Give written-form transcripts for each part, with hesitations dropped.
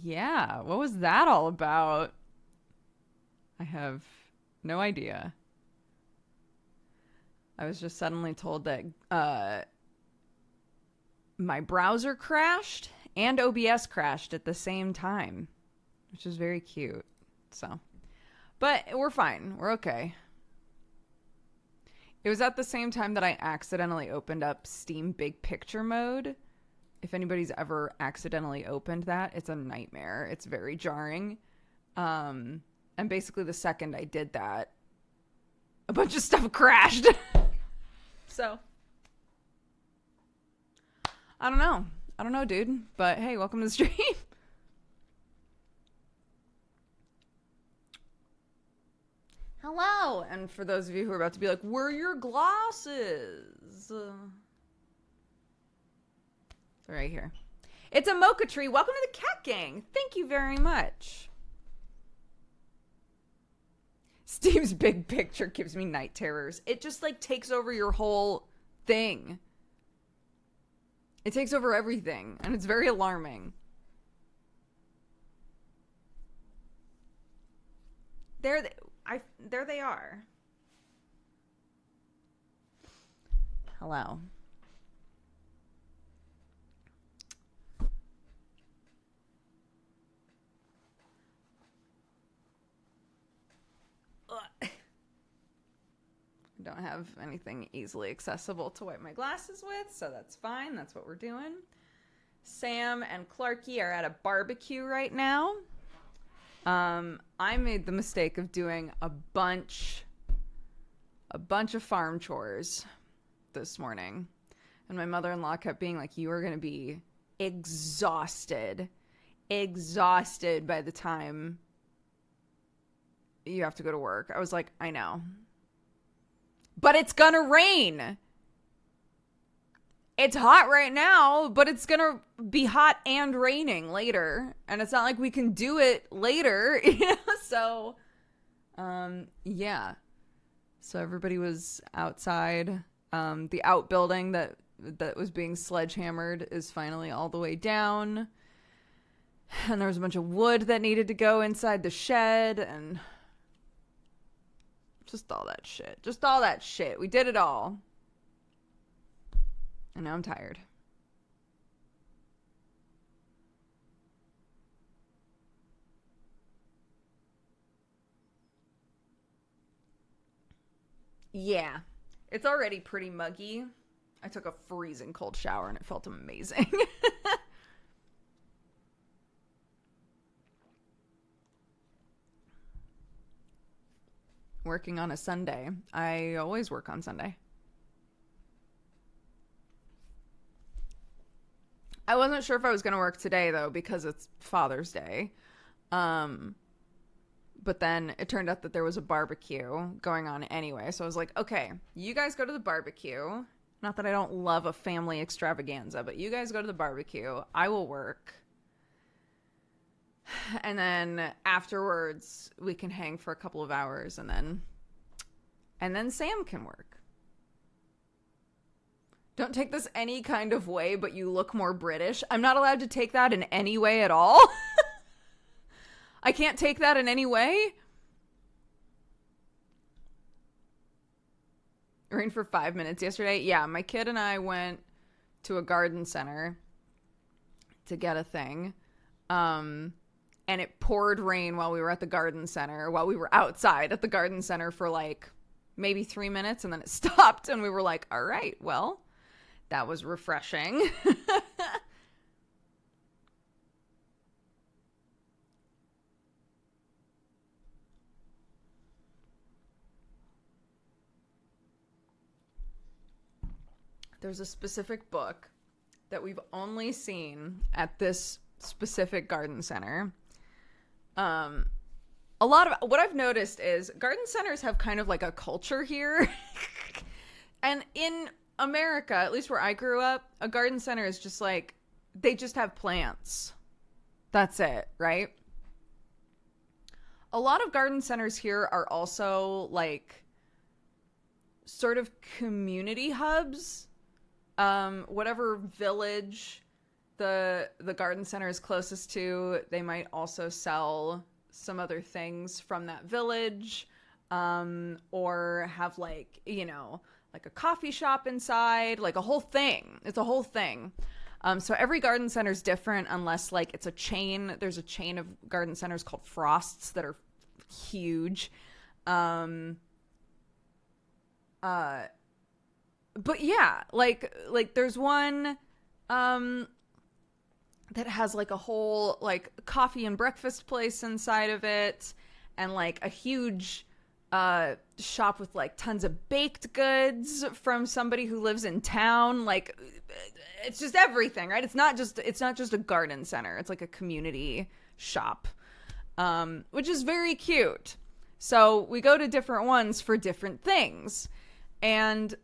Yeah, what was that all about? I have no idea. I was just suddenly told that my browser crashed and OBS crashed at the same time, which is very cute. So, but we're fine. We're okay. It was at the same time that I accidentally opened up Steam Big Picture mode. If anybody's ever accidentally opened that, it's a nightmare. It's very jarring. And basically the second I did that, a bunch of stuff crashed. So, I don't know. I don't know, dude. But hey, welcome to the stream. Hello. And for those of you who are about to be like, where are your glasses? They're right here. It's a mocha tree. Welcome to the Cat Gang. Thank you very much. Steve's Big Picture gives me night terrors. It just like takes over your whole thing. It takes over everything, and it's very alarming. There they are. Hello. I don't have anything easily accessible to wipe my glasses with, so that's fine. That's what we're doing. Sam and Clarky are at a barbecue right now. I made the mistake of doing a bunch of farm chores this morning. And my mother-in-law kept being like, you are going to be exhausted by the time you have to go to work. I was like, I know. But it's going to rain. It's hot right now, but it's going to be hot and raining later. And it's not like we can do it later, you know? So, yeah. So everybody was outside. The outbuilding that was being sledgehammered is finally all the way down. And there was a bunch of wood that needed to go inside the shed and just all that shit. Just all that shit. We did it all. And now I'm tired. Yeah. It's already pretty muggy. I took a freezing cold shower and it felt amazing. Working on a Sunday. I always work on Sunday. I wasn't sure if I was going to work today, though, because it's Father's Day. But then it turned out that there was a barbecue going on anyway. So I was like, okay, you guys go to the barbecue. Not that I don't love a family extravaganza, but you guys go to the barbecue. I will work. And then afterwards, we can hang for a couple of hours, and then Sam can work. Don't take this any kind of way, but you look more British. I'm not allowed to take that in any way at all. I can't take that in any way. Rained for 5 minutes yesterday. Yeah, my kid and I went to a garden center to get a thing. And it poured rain while we were at the garden center, while we were outside at the garden center for like maybe 3 minutes, and then it stopped, and we were like, all right, well, that was refreshing. There's a specific book that we've only seen at this specific garden center. A lot of what I've noticed is garden centers have kind of like a culture here. And in America, at least where I grew up, a garden center is just like, they just have plants. That's it, right? A lot of garden centers here are also like sort of community hubs. Whatever village the garden center is closest to, they might also sell some other things from that village, or have like, you know, like a coffee shop inside, like a whole thing. It's a whole thing. So every garden center is different unless like it's a chain. There's a chain of garden centers called Frosts that are huge. But yeah, like there's one that has like a whole like coffee and breakfast place inside of it, and like a huge shop with like tons of baked goods from somebody who lives in town. Like it's just everything, right? It's not just a garden center. It's like a community shop, which is very cute. So we go to different ones for different things. And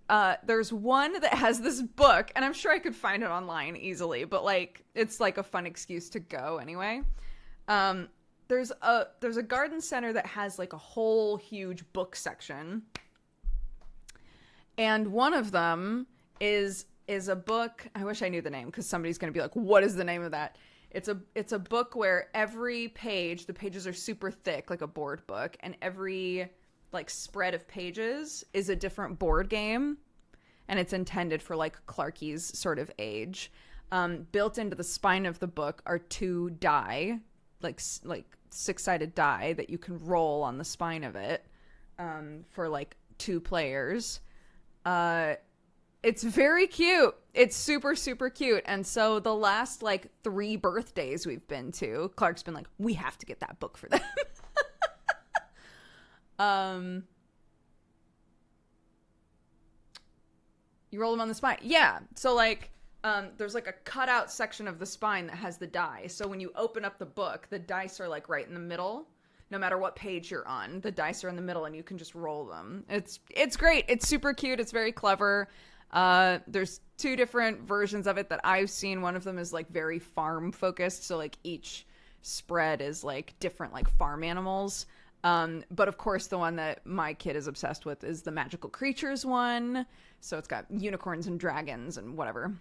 there's one that has this book, and I'm sure I could find it online easily, but like it's like a fun excuse to go anyway. There's a garden center that has like a whole huge book section, and one of them is a book. I wish I knew the name, because somebody's gonna be like, "What is the name of that?" It's a book where every page, the pages are super thick, like a board book, and every like spread of pages is a different board game, and it's intended for like Clarky's sort of age. Built into the spine of the book are 2 die, like 6-sided die that you can roll on the spine of it, for like 2 players. It's very cute. It's super, super cute. And so the last like 3 birthdays we've been to, Clark's been like, we have to get that book for them. You roll them on the spine. Yeah. So like, there's like a cutout section of the spine that has the die. So when you open up the book, the dice are like right in the middle. No matter what page you're on, the dice are in the middle, and you can just roll them. It's great. It's super cute. It's very clever. There's 2 different versions of it that I've seen. One of them is like very farm focused. So like each spread is like different like farm animals. But of course the one that my kid is obsessed with is the magical creatures one. So it's got unicorns and dragons and whatever.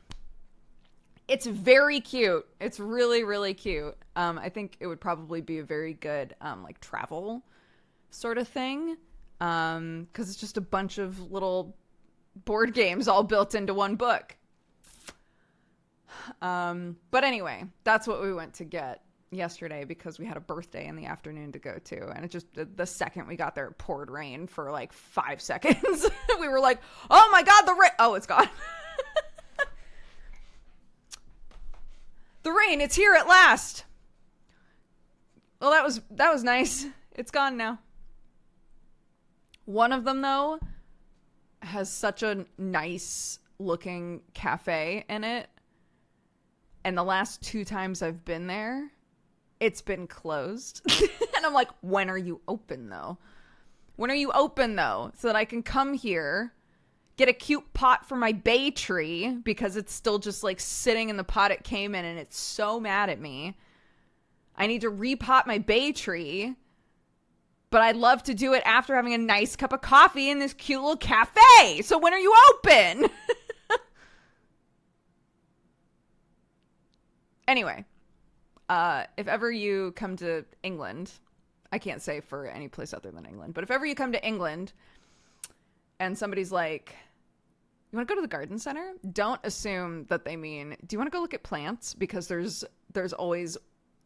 It's very cute. It's really, really cute. I think it would probably be a very good, like travel sort of thing. 'Cause it's just a bunch of little board games all built into one book. But anyway, that's what we went to get yesterday, because we had a birthday in the afternoon to go to, and it just, the second we got there, it poured rain for like 5 seconds. We were like, oh my god, the rain. Oh, it's gone. The rain, it's here at last. Well, that was nice. It's gone now. One of them though has such a nice looking cafe in it, and the last 2 times I've been there, it's been closed. And I'm like, when are you open though? When are you open though? So that I can come here, get a cute pot for my bay tree, because it's still just like sitting in the pot it came in, and it's so mad at me. I need to repot my bay tree, but I'd love to do it after having a nice cup of coffee in this cute little cafe. So when are you open? Anyway. If ever you come to England, I can't say for any place other than England, but if ever you come to England and somebody's like, you want to go to the garden center? Don't assume that they mean, do you want to go look at plants? Because there's always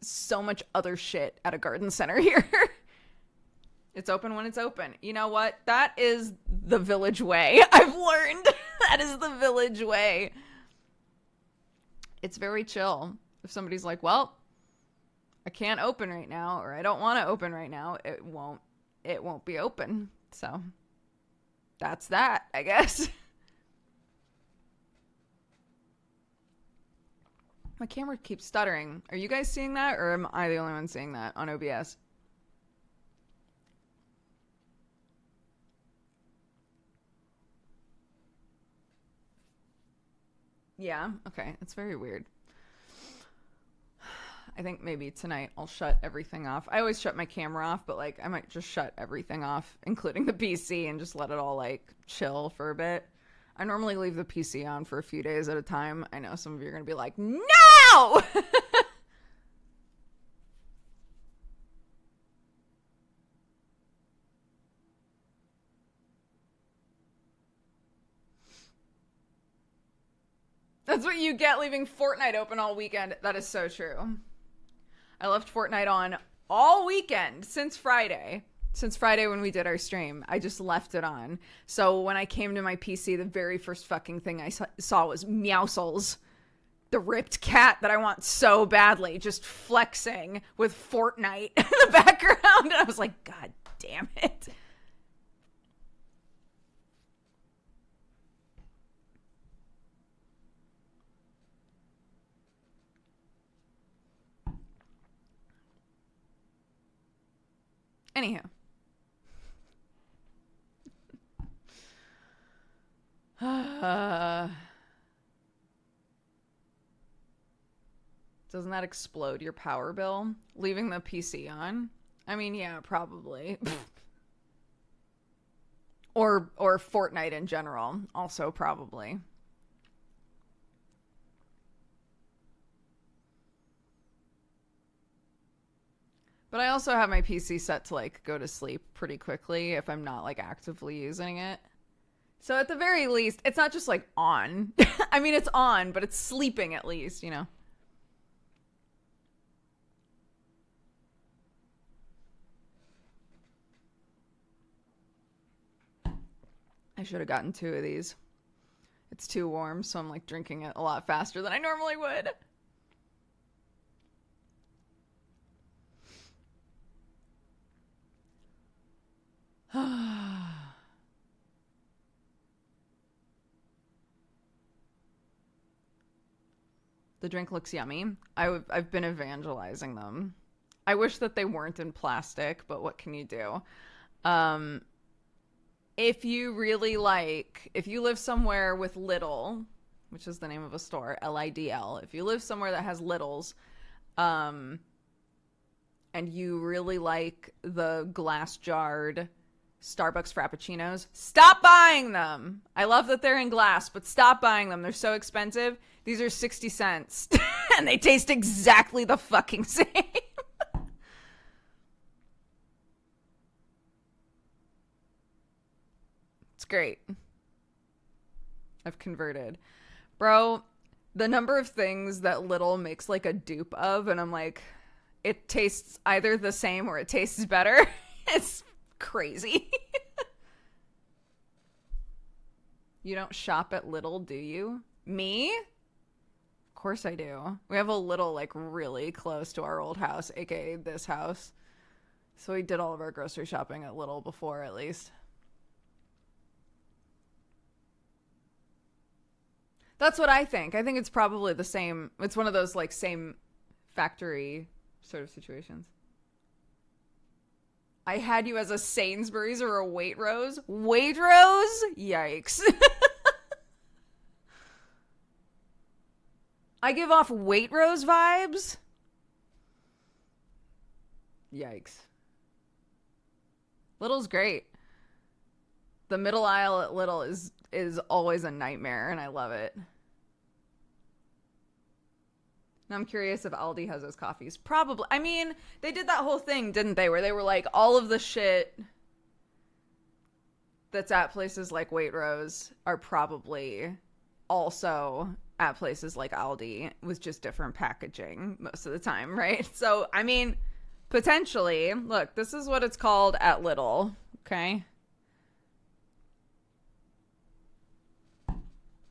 so much other shit at a garden center here. It's open when it's open. You know what? That is the village way. I've learned that is the village way. It's very chill. If somebody's like, well, I can't open right now, or I don't want to open right now, it won't be open. So that's that, I guess. My camera keeps stuttering. Are you guys seeing that, or am I the only one seeing that on OBS? Yeah, okay. It's very weird. I think maybe tonight I'll shut everything off. I always shut my camera off, but like I might just shut everything off, including the PC, and just let it all like chill for a bit. I normally leave the PC on for a few days at a time. I know some of you are going to be like, no! That's what you get leaving Fortnite open all weekend. That is so true. I left Fortnite on all weekend since Friday. Since Friday when we did our stream. I just left it on. So when I came to my PC, the very first fucking thing I saw was Meowscles, the ripped cat that I want so badly, just flexing with Fortnite in the background. And I was like, God damn it. Anyhow. Doesn't that explode your power bill? Leaving the PC on? I mean, yeah, probably. or Fortnite in general. Also probably. But I also have my PC set to like go to sleep pretty quickly if I'm not like actively using it. So at the very least, it's not just like on. I mean, it's on, but it's sleeping at least, you know. I should have gotten 2 of these. It's too warm, so I'm like drinking it a lot faster than I normally would. The drink looks yummy. I've been evangelizing them. I wish that they weren't in plastic, but what can you do? If you really like, if you live somewhere with Lidl, which is the name of a store, Lidl, if you live somewhere that has Lidls, and you really like the glass jarred Starbucks Frappuccinos, stop buying them. I love that they're in glass, but stop buying them. They're so expensive. These are 60 cents and they taste exactly the fucking same. It's great. I've converted. Bro, the number of things that Lidl makes like a dupe of, and I'm like, it tastes either the same or it tastes better. It's crazy. You don't shop at Lidl, do you? Me? Of course I do. We have a Lidl like really close to our old house, aka this house. So we did all of our grocery shopping at Lidl before, at least. That's what I think. I think it's probably the same. It's one of those like same factory sort of situations. I had you as a Sainsbury's or a Waitrose. Waitrose? Yikes. I give off Waitrose vibes? Yikes. Lidl's great. The middle aisle at Lidl is always a nightmare, and I love it. Now I'm curious if Aldi has those coffees. Probably. I mean, they did that whole thing, didn't they? Where they were like, all of the shit that's at places like Waitrose are probably also at places like Aldi with just different packaging most of the time, right? So, I mean, potentially. Look, this is what it's called at Lidl, okay?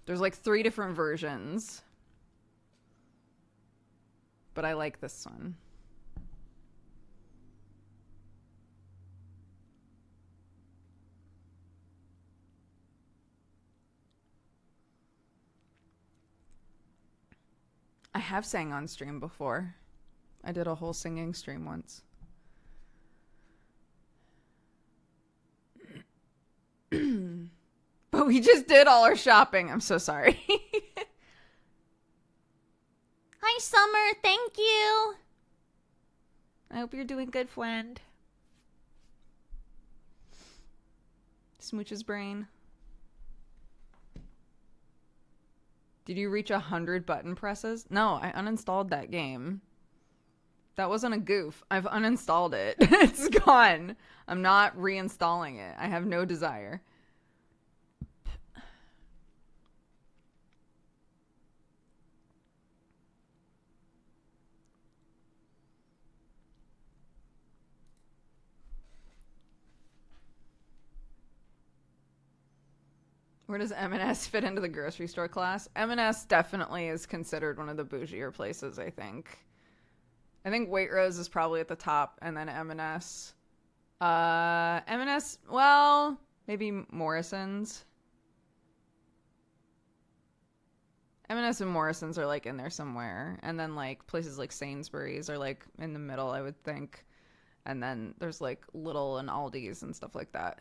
There's like 3 different versions. But I like this one. I have sang on stream before. I did a whole singing stream once. But we just did all our shopping. I'm so sorry. Hi, Summer. Thank you. I hope you're doing good, friend. Smooch's brain. Did you reach 100 button presses? No, I uninstalled that game. That wasn't a goof. I've uninstalled it. It's gone. I'm not reinstalling it. I have no desire. Where does M&S fit into the grocery store class? M&S definitely is considered one of the bougier places, I think. I think Waitrose is probably at the top, and then M&S. M&S, well, maybe Morrison's. M&S and Morrison's are, like, in there somewhere. And then, like, places like Sainsbury's are, like, in the middle, I would think. And then there's, like, Lidl and Aldi's and stuff like that.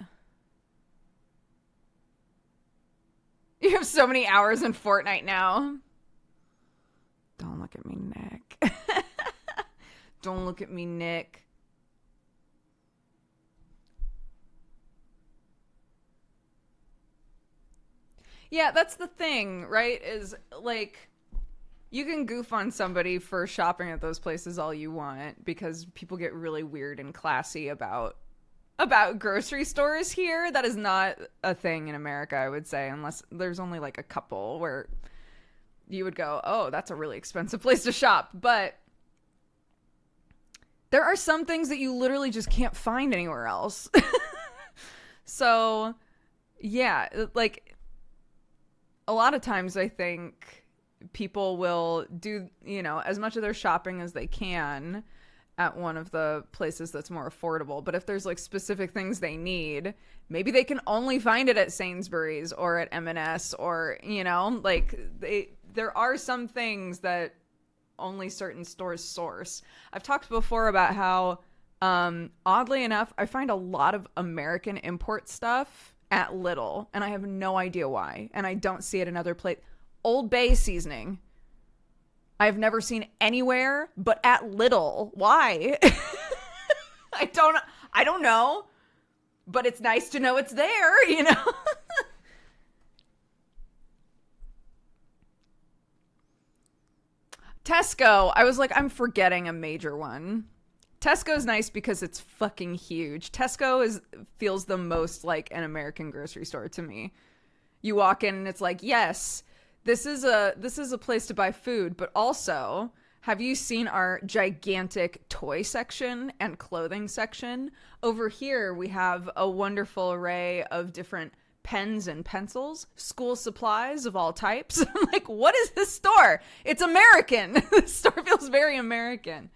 You have so many hours in Fortnite now. Don't look at me, Nick. Don't look at me, Nick. Yeah, that's the thing, right? Is like you can goof on somebody for shopping at those places all you want because people get really weird and classy about grocery stores here. That is not a thing in America, I would say, unless there's only like a couple where you would go, oh, that's a really expensive place to shop. But there are some things that you literally just can't find anywhere else. So, yeah, like a lot of times I think people will do, you know, as much of their shopping as they can at one of the places that's more affordable. But if there's like specific things they need, maybe they can only find it at Sainsbury's or at M&S or, you know, like there are some things that only certain stores source. I've talked before about how, oddly enough, I find a lot of American import stuff at Lidl, and I have no idea why. And I don't see it in other places. Old Bay seasoning, I've never seen anywhere but at Lidl. Why? I don't know. But it's nice to know it's there, you know? Tesco. I was like, I'm forgetting a major one. Tesco's nice because it's fucking huge. Tesco feels the most like an American grocery store to me. You walk in and it's like, yes, this is a place to buy food, but also, have you seen our gigantic toy section and clothing section? Over here, we have a wonderful array of different pens and pencils, school supplies of all types. I'm like, what is this store? It's American. This store feels very American.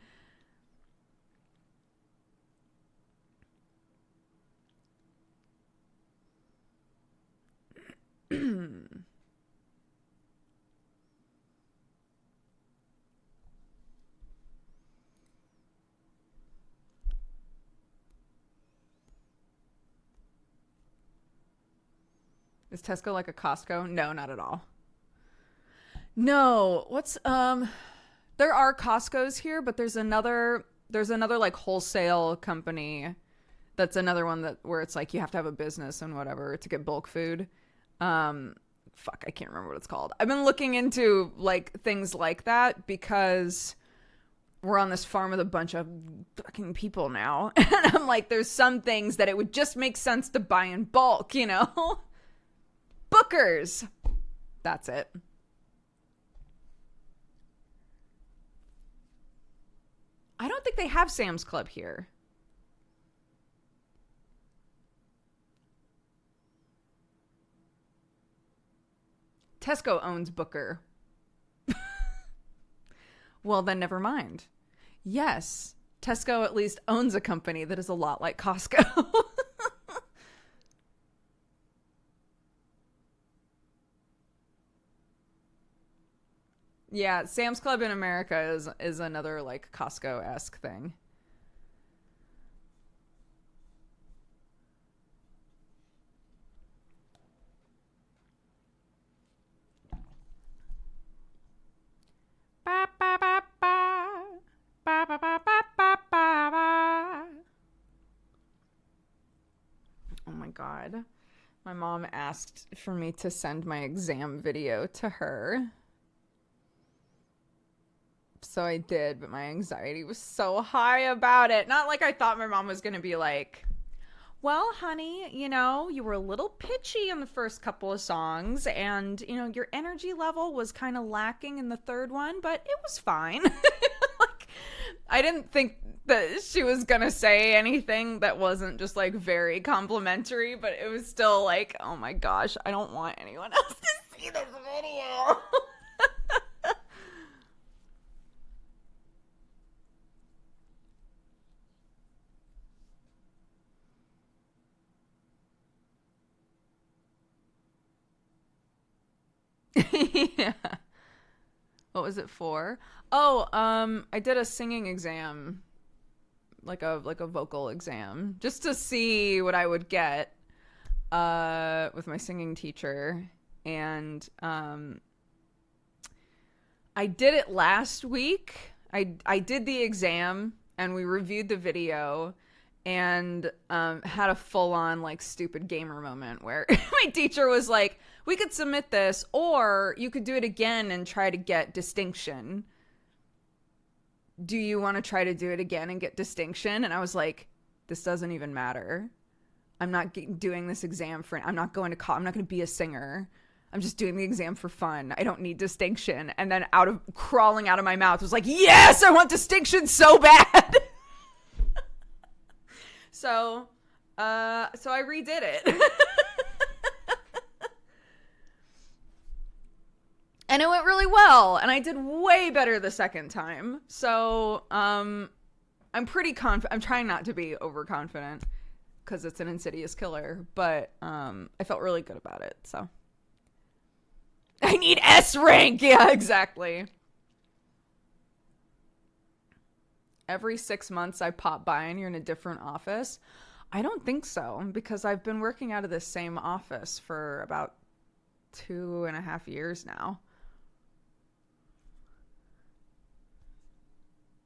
Is Tesco like a Costco? No, not at all. No, there are Costco's here, but there's another like wholesale company that's another one that where it's like you have to have a business and whatever to get bulk food. Fuck, I can't remember what it's called. I've been looking into like things like that because we're on this farm with a bunch of fucking people now. And I'm like, there's some things that it would just make sense to buy in bulk, you know? Booker's. That's it. I don't think they have Sam's Club here. Tesco owns Booker. Well, then never mind. Yes, Tesco at least owns a company that is a lot like Costco. Yeah, Sam's Club in America is another like Costco-esque thing. Ba, ba, ba, ba. Ba, ba, ba, ba, ba, ba. Oh my god. My mom asked for me to send my exam video to her. So I did, but my anxiety was so high about it. Not like I thought my mom was going to be like, well, honey, you know, you were a little pitchy in the first couple of songs and, you know, your energy level was kind of lacking in the third one, but it was fine. Like, I didn't think that she was going to say anything that wasn't just like very complimentary, but it was still like, oh my gosh, I don't want anyone else to see this video. Yeah. What was it for? Oh, I did a singing exam, like a vocal exam, just to see what I would get with my singing teacher. And I did it last week. I did the exam and we reviewed the video and had a full-on like stupid gamer moment where my teacher was like, we could submit this or you could do it again and try to get distinction. Do you want to try to do it again and get distinction? And I was like, this doesn't even matter. I'm not doing this exam for, I'm not going to college. I'm not going to be a singer. I'm just doing the exam for fun. I don't need distinction. And then crawling out of my mouth was like, yes, I want distinction so bad. So I redid it. And it went really well. And I did way better the second time. So I'm pretty confident. I'm trying not to be overconfident because it's an insidious killer. But I felt really good about it. So I need S rank. Yeah, exactly. Every 6 months I pop by and you're in a different office. I don't think so because I've been working out of this same office for about 2.5 years now.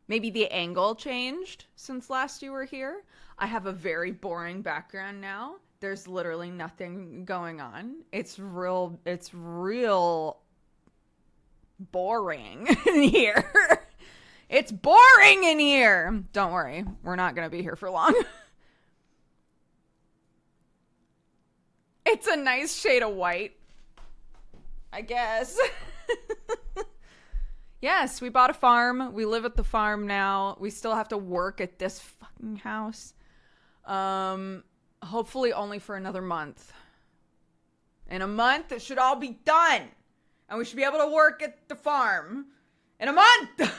Maybe the angle changed since last you were here. I have a very boring background now. There's literally nothing going on. It's real boring in here. It's boring in here. Don't worry. We're not going to be here for long. It's a nice shade of white, I guess. Yes, we bought a farm. We live at the farm now. We still have to work at this fucking house. Hopefully only for another month. In a month, it should all be done. And we should be able to work at the farm. In a month!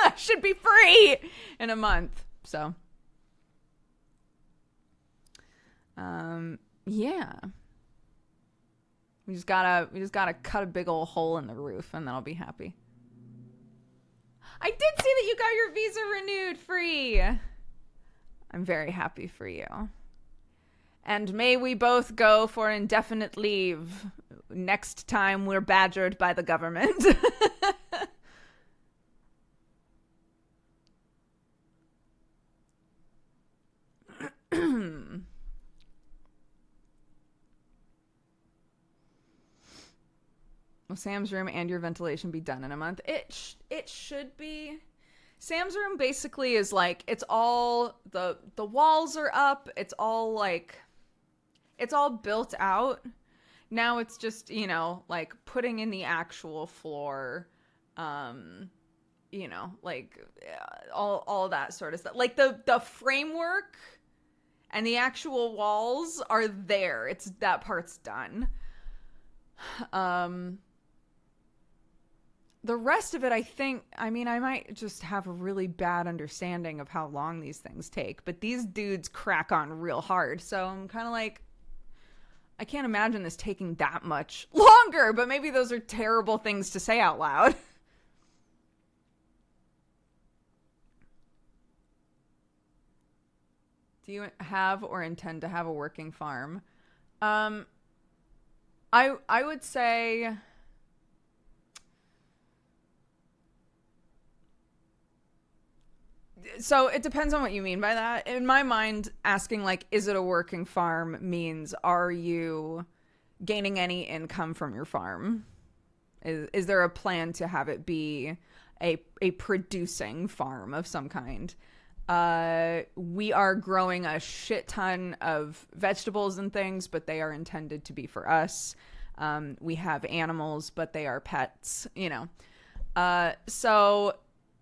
I should be free in a month. So. Yeah. We just gotta cut a big old hole in the roof and then I'll be happy. I did see that you got your visa renewed free. I'm very happy for you. And may we both go for indefinite leave next time we're badgered by the government. Will Sam's room and your ventilation be done in a month? It should be. Sam's room basically is like, it's all, the walls are up. It's all like, it's all built out. Now it's just, you know, like putting in the actual floor, you know, like all that sort of stuff. Like the framework and the actual walls are there. That part's done. The rest of it, I might just have a really bad understanding of how long these things take, but these dudes crack on real hard. So I'm kind of like, I can't imagine this taking that much longer, but maybe those are terrible things to say out loud. Do you have or intend to have a working farm? I would say so it depends on what you mean by that. In my mind, asking like, is it a working farm means, are you gaining any income from your farm? Is there a plan to have it be a producing farm of some kind. We are growing a shit ton of vegetables and things, but they are intended to be for us. We have animals, but they are pets, you know. So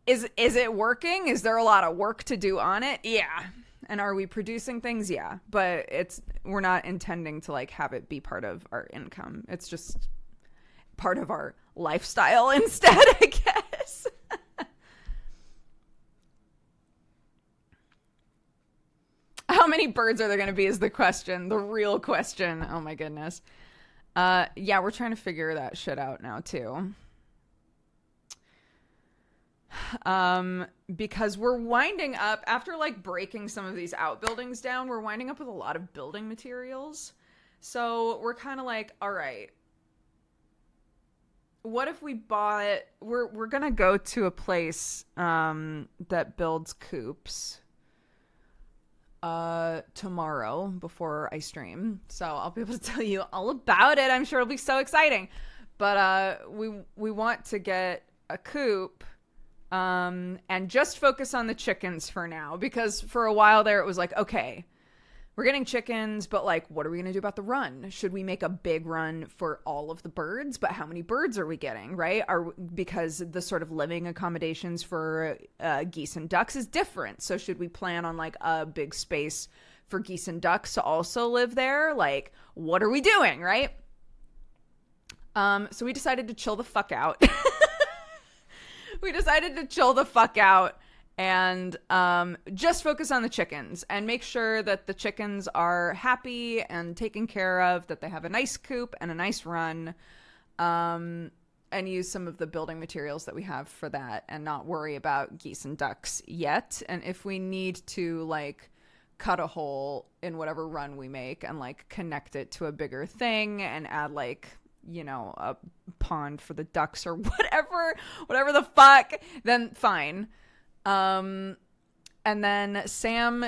is it working? Is there a lot of work to do on it? Yeah. And are we producing things? Yeah. But we're not intending to like have it be part of our income. It's just part of our lifestyle instead, I guess. How many birds are there going to be is the question. The real question. Oh my goodness. Yeah, we're trying to figure that shit out now too. Because we're winding up after like breaking some of these outbuildings down, we're winding up with a lot of building materials. So we're kind of like, all right, what if we bought, we're going to go to a place, that builds coops, tomorrow before I stream. So I'll be able to tell you all about it. I'm sure it'll be so exciting. But, we want to get a coop, and just focus on the chickens for now, because for a while there it was like, okay, we're getting chickens, but like, what are we going to do about the run? Should we make a big run for all of the birds? But how many birds are we getting, right? Because the sort of living accommodations for geese and ducks is different. So should we plan on like a big space for geese and ducks to also live there? Like, what are we doing, right? So we decided to chill the fuck out. We decided to chill the fuck out and just focus on the chickens and make sure that the chickens are happy and taken care of, that they have a nice coop and a nice run, and use some of the building materials that we have for that and not worry about geese and ducks yet. And if we need to like cut a hole in whatever run we make and like connect it to a bigger thing and add like, you know, a pond for the ducks or whatever the fuck, then fine. And then Sam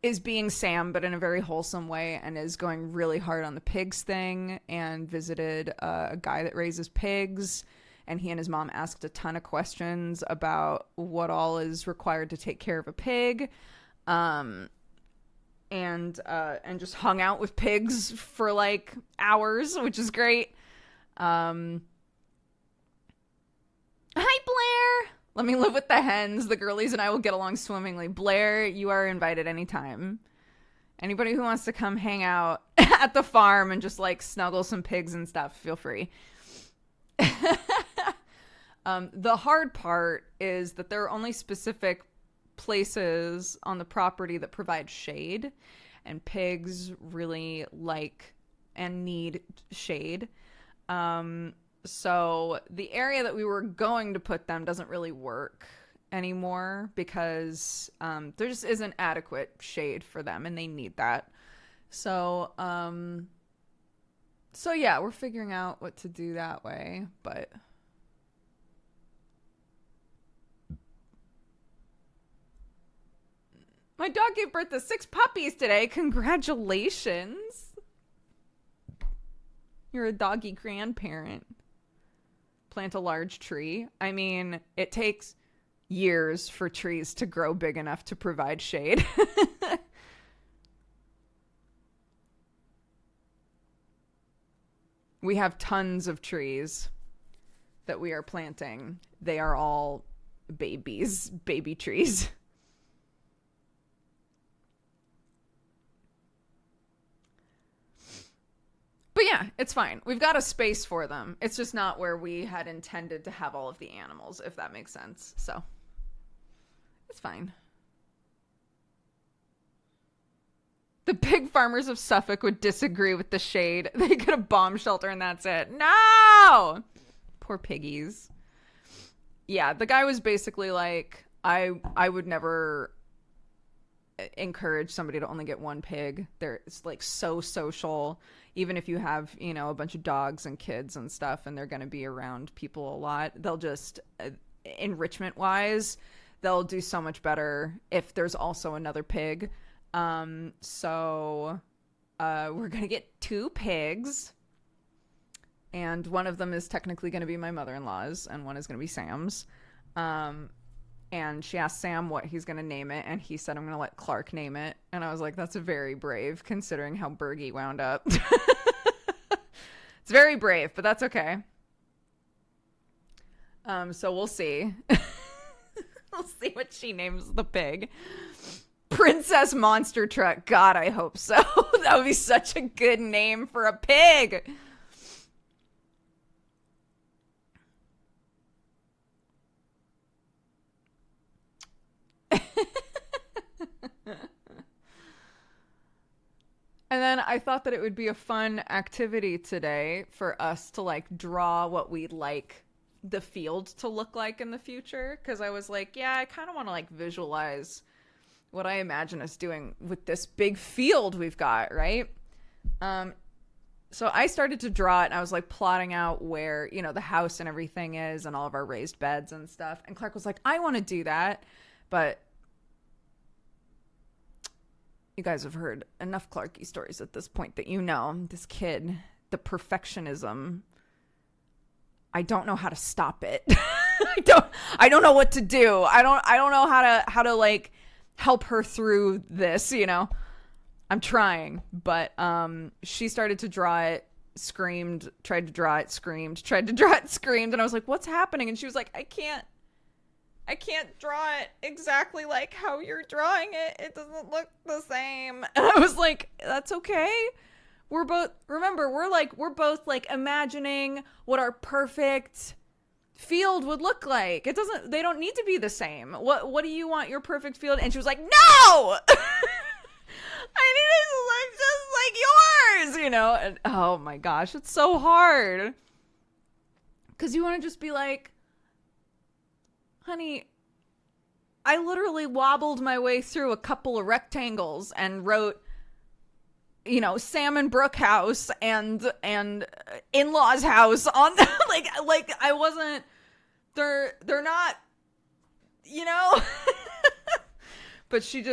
is being Sam, but in a very wholesome way, and is going really hard on the pigs thing, and visited a guy that raises pigs, and he and his mom asked a ton of questions about what all is required to take care of a pig. And just hung out with pigs for like hours, which is great. Hi, Blair. Let me live with the hens. The girlies and I will get along swimmingly. Blair, you are invited anytime. Anybody who wants to come hang out at the farm and just like snuggle some pigs and stuff, feel free. The hard part is that there are only specific places on the property that provide shade, and pigs really like and need shade. So the area that we were going to put them doesn't really work anymore because there just isn't adequate shade for them, and they need that. So yeah, we're figuring out what to do that way, but my dog gave birth to 6 puppies today. Congratulations. You're a doggy grandparent. Plant a large tree. I mean, it takes years for trees to grow big enough to provide shade. We have tons of trees that we are planting. They are all babies, baby trees. But yeah, it's fine. We've got a space for them. It's just not where we had intended to have all of the animals, if that makes sense. So, it's fine. The pig farmers of Suffolk would disagree with the shade. They get a bomb shelter and that's it. No! Poor piggies. Yeah, the guy was basically like, I would never encourage somebody to only get one pig. They're like so social. Even if you have, you know, a bunch of dogs and kids and stuff, and they're going to be around people a lot, they'll just, enrichment wise, they'll do so much better if there's also another pig. So we're going to get 2 pigs, And one of them is technically going to be my mother-in-law's, and one is going to be Sam's. And she asked Sam what he's going to name it, and he said, I'm going to let Clark name it. And I was like, that's very brave, considering how Bergie wound up. It's very brave, but that's okay. So we'll see. We'll see what she names the pig. Princess Monster Truck. God, I hope so. That would be such a good name for a pig. And then I thought that it would be a fun activity today for us to like draw what we'd like the field to look like in the future. Because I was like, yeah, I kind of want to like visualize what I imagine us doing with this big field we've got, right? So I started to draw it, and I was like plotting out where, you know, the house and everything is, and all of our raised beds and stuff. And Clark was like, I want to do that, but you guys have heard enough Clarky stories at this point that you know this kid, the perfectionism, I don't know how to stop it. I don't know what to do. I don't know how to like help her through this, you know. I'm trying, but she started to draw it, screamed, tried to draw it, screamed, tried to draw it, screamed, and I was like, what's happening? And she was like, I can't draw it exactly like how you're drawing it. It doesn't look the same. And I was like, that's okay. We're both like imagining what our perfect field would look like. They don't need to be the same. What do you want your perfect field? And she was like, no! I need it to look just like yours, you know? And oh my gosh, it's so hard. Because you want to just be like, honey, I literally wobbled my way through a couple of rectangles and wrote, you know, Sam and Brooke house and in-laws house on like I wasn't, they're not, you know. But she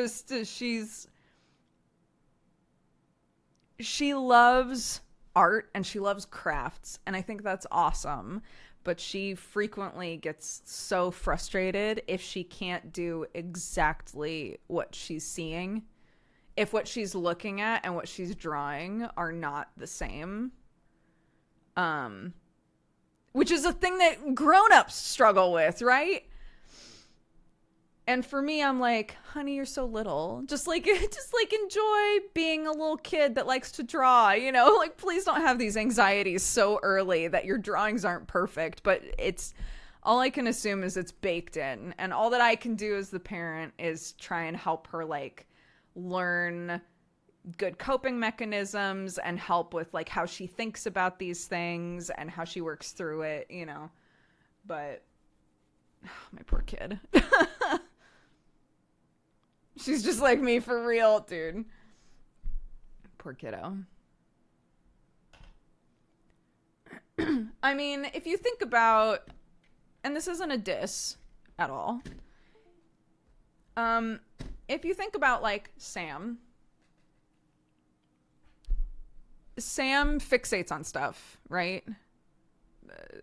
loves art and she loves crafts, and I think that's awesome. But she frequently gets so frustrated if she can't do exactly what she's seeing. If what she's looking at and what she's drawing are not the same. Which is a thing that grown-ups struggle with, right? And for me, I'm like, honey, you're so little. Just like enjoy being a little kid that likes to draw, you know? Like, please don't have these anxieties so early that your drawings aren't perfect. But it's, all I can assume is it's baked in. And all that I can do as the parent is try and help her, like, learn good coping mechanisms and help with, like, how she thinks about these things and how she works through it, you know? But, oh, my poor kid. She's just like me for real, dude. Poor kiddo. I mean, if you think about, and this isn't a diss at all. If you think about, like, Sam fixates on stuff, right?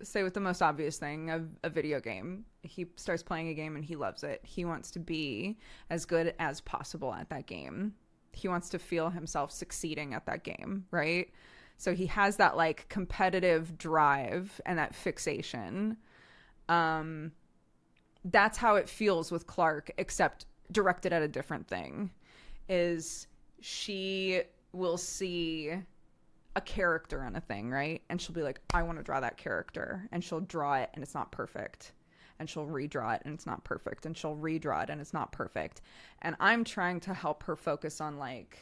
Say with the most obvious thing, a video game. He starts playing a game and he loves it. He wants to be as good as possible at that game. He wants to feel himself succeeding at that game, right? So he has that, like, competitive drive and that fixation. That's how it feels with Clark, except directed at a different thing. Is she will see a character on a thing, right? And she'll be like, I want to draw that character. And she'll draw it and it's not perfect. And she'll redraw it and it's not perfect. And she'll redraw it and it's not perfect. And I'm trying to help her focus on, like,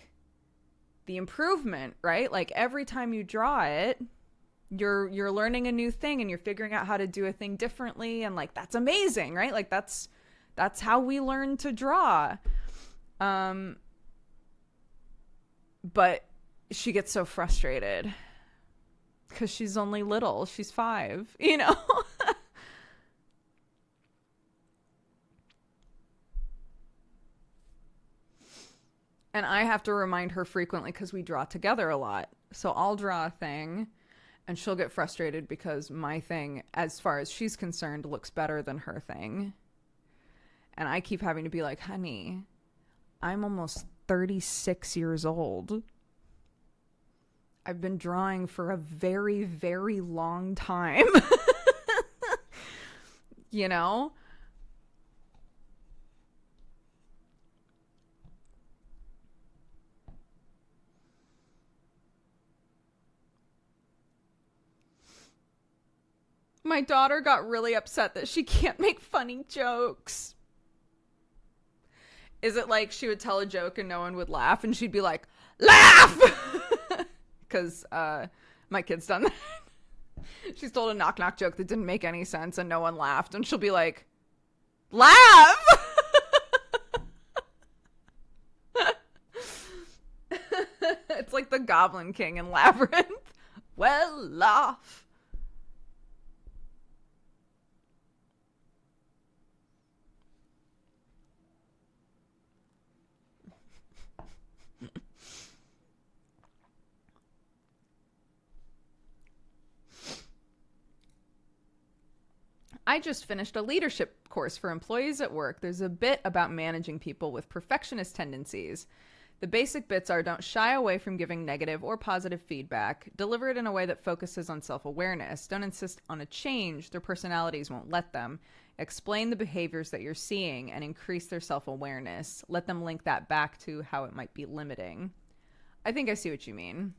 the improvement, right? Like, every time you draw it, you're learning a new thing and you're figuring out how to do a thing differently. And, like, that's amazing, right? Like, that's how we learn to draw. But she gets so frustrated because she's only little. She's 5, you know? And I have to remind her frequently because we draw together a lot. So I'll draw a thing And she'll get frustrated because my thing, as far as she's concerned, looks better than her thing. And I keep having to be like, honey, I'm almost 36 years old. I've been drawing for a very, very long time. You know? My daughter got really upset that she can't make funny jokes. Is it like she would tell a joke and no one would laugh and she'd be like, laugh! Because my kid's done that. She's told a knock-knock joke that didn't make any sense and no one laughed. And she'll be like, laugh! It's like the Goblin King in Labyrinth. Well, laugh. I just finished a leadership course for employees at work. There's a bit about managing people with perfectionist tendencies. The basic bits are: don't shy away from giving negative or positive feedback. Deliver it in a way that focuses on self-awareness. Don't insist on a change. Their personalities won't let them. Explain the behaviors that you're seeing and increase their self-awareness. Let them link that back to how it might be limiting. I think I see what you mean.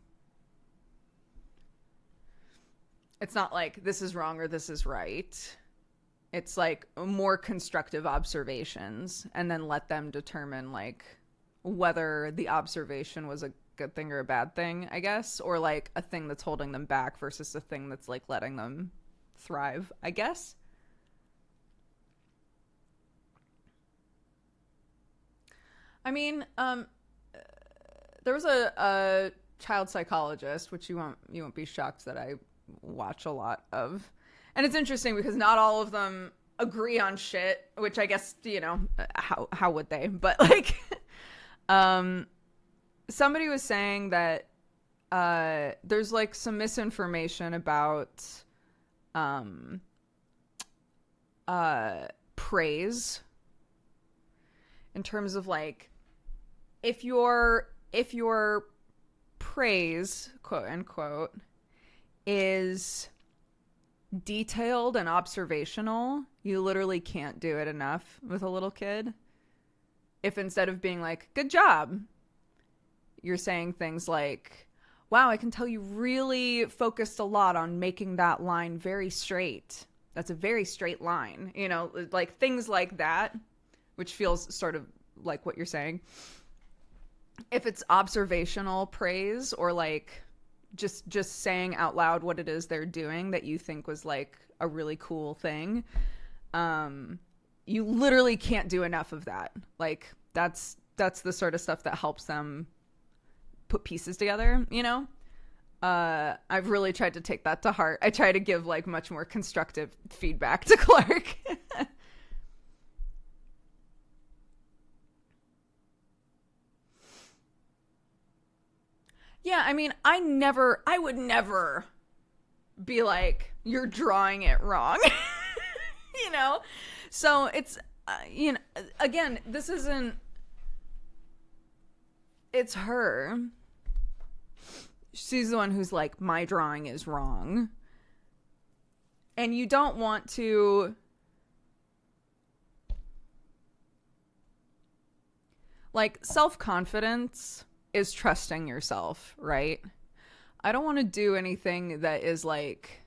It's not like this is wrong or this is right. It's like more constructive observations and then let them determine like whether the observation was a good thing or a bad thing, I guess, or like a thing that's holding them back versus a thing that's like letting them thrive, I guess. I mean, there was a child psychologist, which you won't be shocked that I watch a lot of. And it's interesting because not all of them agree on shit, which I guess, you know, how would they? But like, somebody was saying that there's like some misinformation about praise in terms of like, if your praise, quote unquote, is detailed and observational, you literally can't do it enough with a little kid. If instead of being like, good job, you're saying things like, wow, I can tell you really focused a lot on making that line very straight. That's a very straight line. You know, like things like that, which feels sort of like what you're saying. If it's observational praise or like just saying out loud what it is they're doing that you think was like a really cool thing, you literally can't do enough of that. Like that's the sort of stuff that helps them put pieces together, you know? I've really tried to take that to heart. I try to give like much more constructive feedback to Clark. Yeah, I mean, I would never be like, you're drawing it wrong, you know? So it's, you know, again, this isn't, it's her. She's the one who's like, my drawing is wrong. And you don't want to, like, self-confidence is trusting yourself, right? I don't want to do anything that is like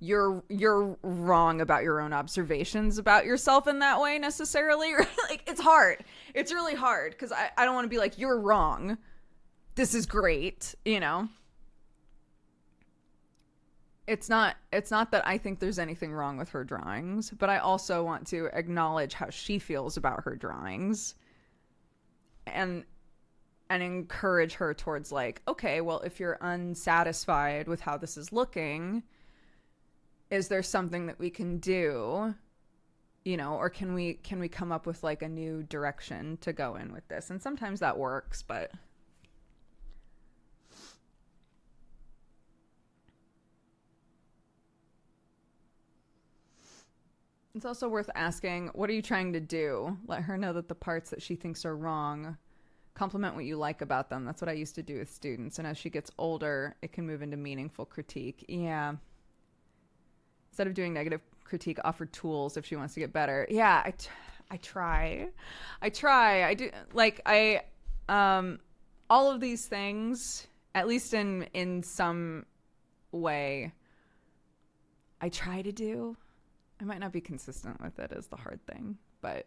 you're wrong about your own observations about yourself in that way necessarily. Like it's hard. It's really hard because I don't want to be like, you're wrong. This is great, you know? It's not that I think there's anything wrong with her drawings, but I also want to acknowledge how she feels about her drawings and encourage her towards like, okay, well, if you're unsatisfied with how this is looking, is there something that we can do, you know, or can we come up with like a new direction to go in with this? And sometimes that works, but It's also worth asking, what are you trying to do? Let her know that the parts that she thinks are wrong, compliment what you like about them. That's what I used to do with students. And as she gets older, it can move into meaningful critique. Yeah. Instead of doing negative critique, offer tools if she wants to get better. Yeah, I try. I do, like, all of these things, at least in some way, I try to do. I might not be consistent with it is the hard thing, but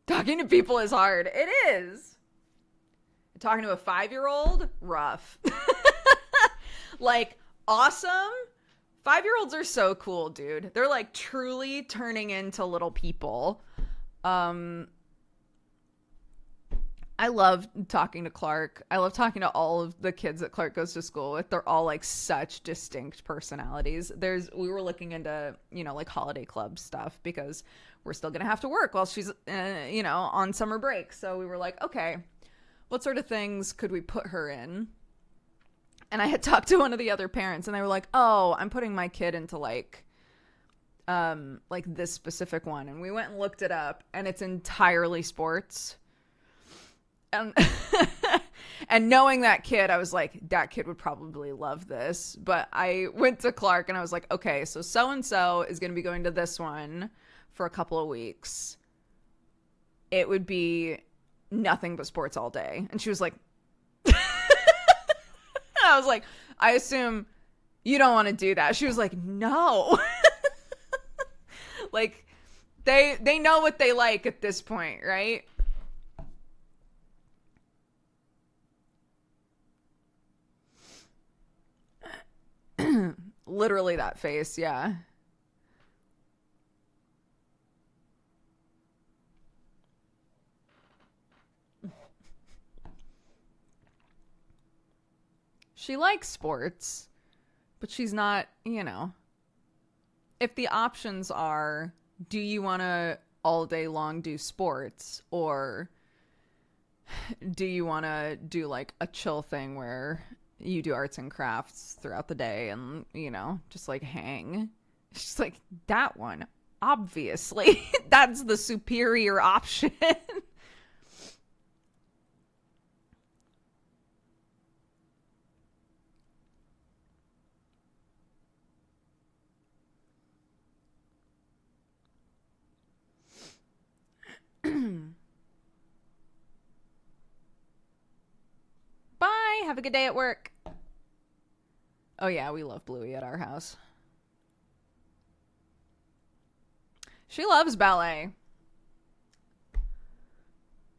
talking to people is hard. It is. Talking to a 5-year-old, rough. Like, awesome. 5-year-olds are so cool, dude. They're like truly turning into little people. I love talking to Clark. I love talking to all of the kids that Clark goes to school with. They're all like such distinct personalities. We were looking into, like holiday club stuff because we're still going to have to work while she's, on summer break. So we were like, okay, what sort of things could we put her in? And I had talked to one of the other parents and they were like, oh, I'm putting my kid into like this specific one. And we went and looked it up and it's entirely sports. And knowing that kid, I was like, that kid would probably love this. But I went to Clark and I was like, okay, so-and-so is going to be going to this one for a couple of weeks. It would be nothing but sports all day. And she was like, I was like, I assume you don't want to do that. She was like, no. Like, they know what they like at this point, right? Literally that face, yeah. She likes sports, but she's not, if the options are, do you want to all day long do sports, or do you want to do like a chill thing where you do arts and crafts throughout the day and, just like hang? She's like, that one, obviously. That's the superior option. Bye. Have a good day at work. Oh, yeah, we love Bluey at our house. She loves ballet.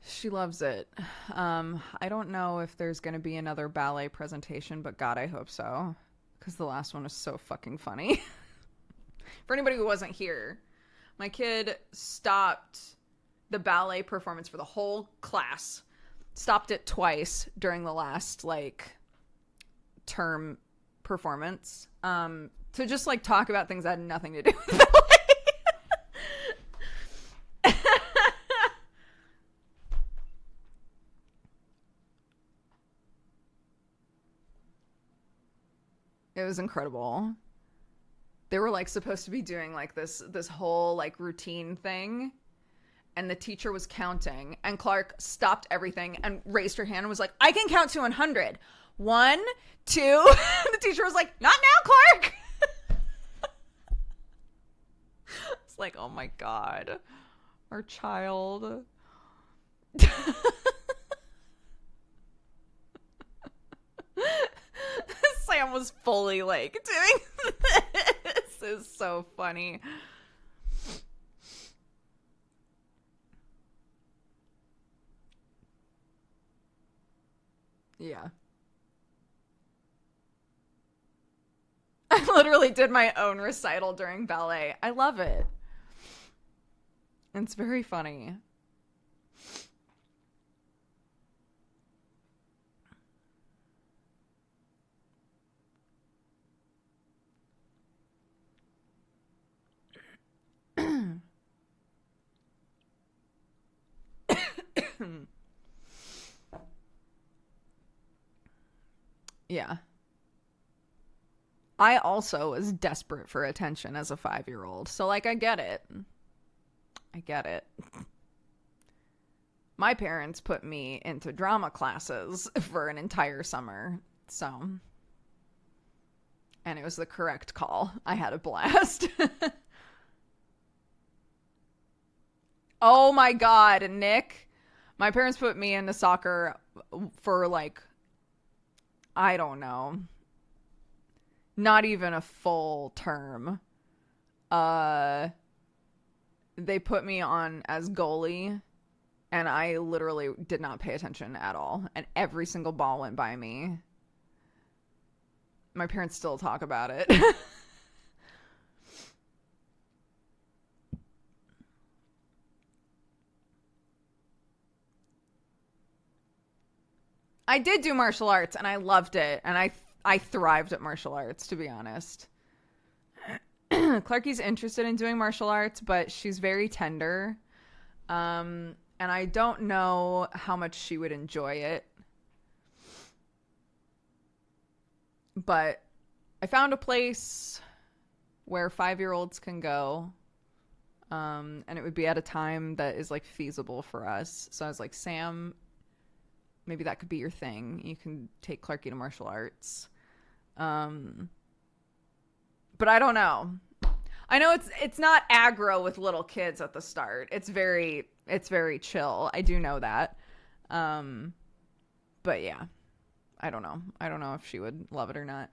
She loves it. I don't know if there's going to be another ballet presentation, but God, I hope so. Because the last one was so fucking funny. For anybody who wasn't here, my kid stopped the ballet performance for the whole class. Stopped it twice during the last, term performance. To just, talk about things that had nothing to do with ballet. It was incredible. They were supposed to be doing this whole routine thing, and the teacher was counting, and Clark stopped everything and raised her hand and was like, I can count to 100. 1, 2. The teacher was like, not now, Clark. It's like, oh my God, our child. Sam was fully doing this. Is so funny. Yeah. I literally did my own recital during ballet. I love it. It's very funny. Yeah. I also was desperate for attention as a 5-year-old. So, like, I get it. I get it. My parents put me into drama classes for an entire summer. So, and it was the correct call. I had a blast. Oh my God, Nick. My parents put me into soccer for like, I don't know, not even a full term. Uh, they put me on as goalie, and I literally did not pay attention at all. And every single ball went by me. My parents still talk about it. I did do martial arts, and I loved it, and I thrived at martial arts, to be honest. Clarky's interested in doing martial arts, but she's very tender. And I don't know how much she would enjoy it. But I found a place where 5-year-olds can go. And it would be at a time that is like feasible for us. So I was like, Sam, maybe that could be your thing. You can take Clarky to martial arts. But I don't know. I know it's not aggro with little kids at the start. It's very chill. I do know that. But yeah. I don't know. I don't know if she would love it or not.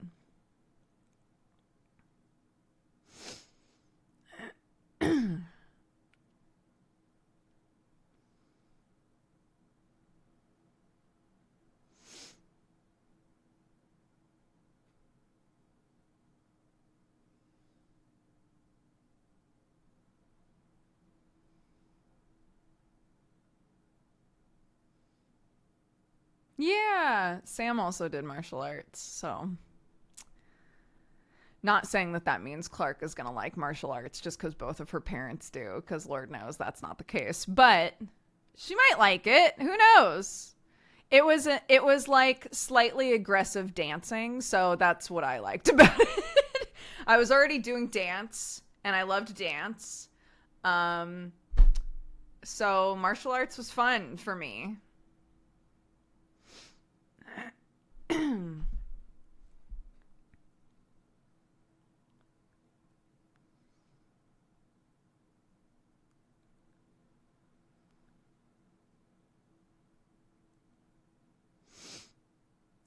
Yeah, Sam also did martial arts, so not saying that means Clark is going to like martial arts just because both of her parents do, because Lord knows that's not the case. But she might like it. Who knows? It was like slightly aggressive dancing, so that's what I liked about it. I was already doing dance, and I loved dance. So martial arts was fun for me.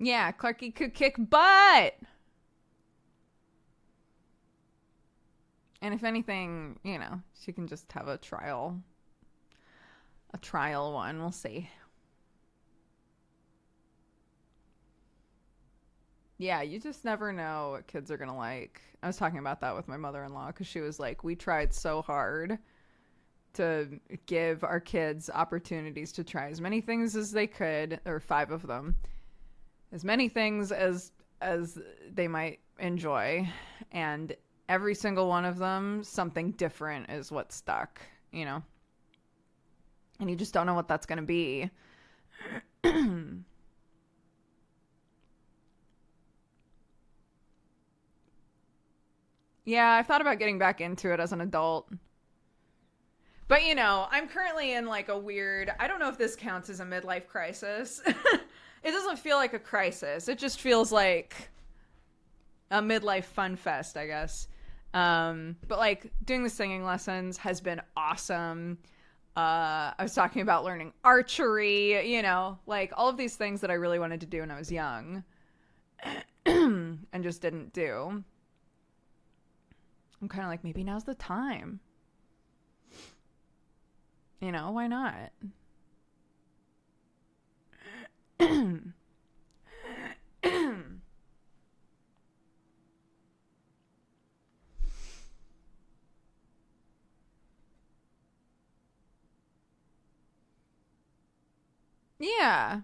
Yeah, Clarky could kick butt. And if anything, you know, she can just have a trial one. We'll see. Yeah, you just never know what kids are going to like. I was talking about that with my mother-in-law because she was like, we tried so hard to give our kids opportunities to try as many things as they could, or 5 of them, as many things as they might enjoy, and every single one of them, something different is what stuck, you know? And you just don't know what that's going to be. Yeah, I've thought about getting back into it as an adult. But, you know, I'm currently in like a weird, I don't know if this counts as a midlife crisis. It doesn't feel like a crisis. It just feels like a midlife fun fest, I guess. But like doing the singing lessons has been awesome. I was talking about learning archery, you know, like all of these things that I really wanted to do when I was young and just didn't do. I'm kind of like, maybe now's the time. You know, why not? Yeah.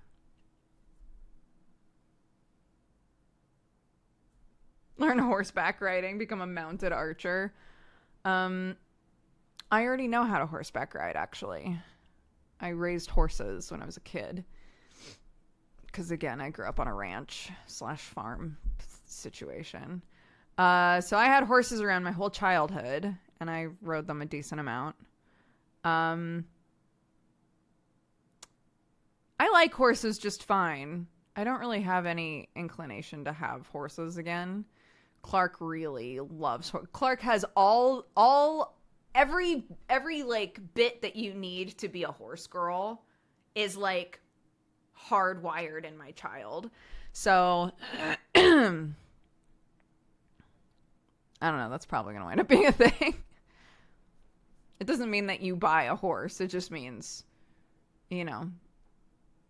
Learn horseback riding, become a mounted archer. I already know how to horseback ride, actually. I raised horses when I was a kid. because again, I grew up on a ranch / farm situation. So I had horses around my whole childhood, and I rode them a decent amount. I like horses just fine. I don't really have any inclination to have horses again. Clark really loves Clark has every like bit that you need to be a horse girl is like hardwired in my child. So I don't know, that's probably gonna wind up being a thing. It doesn't mean that you buy a horse. It just means, you know,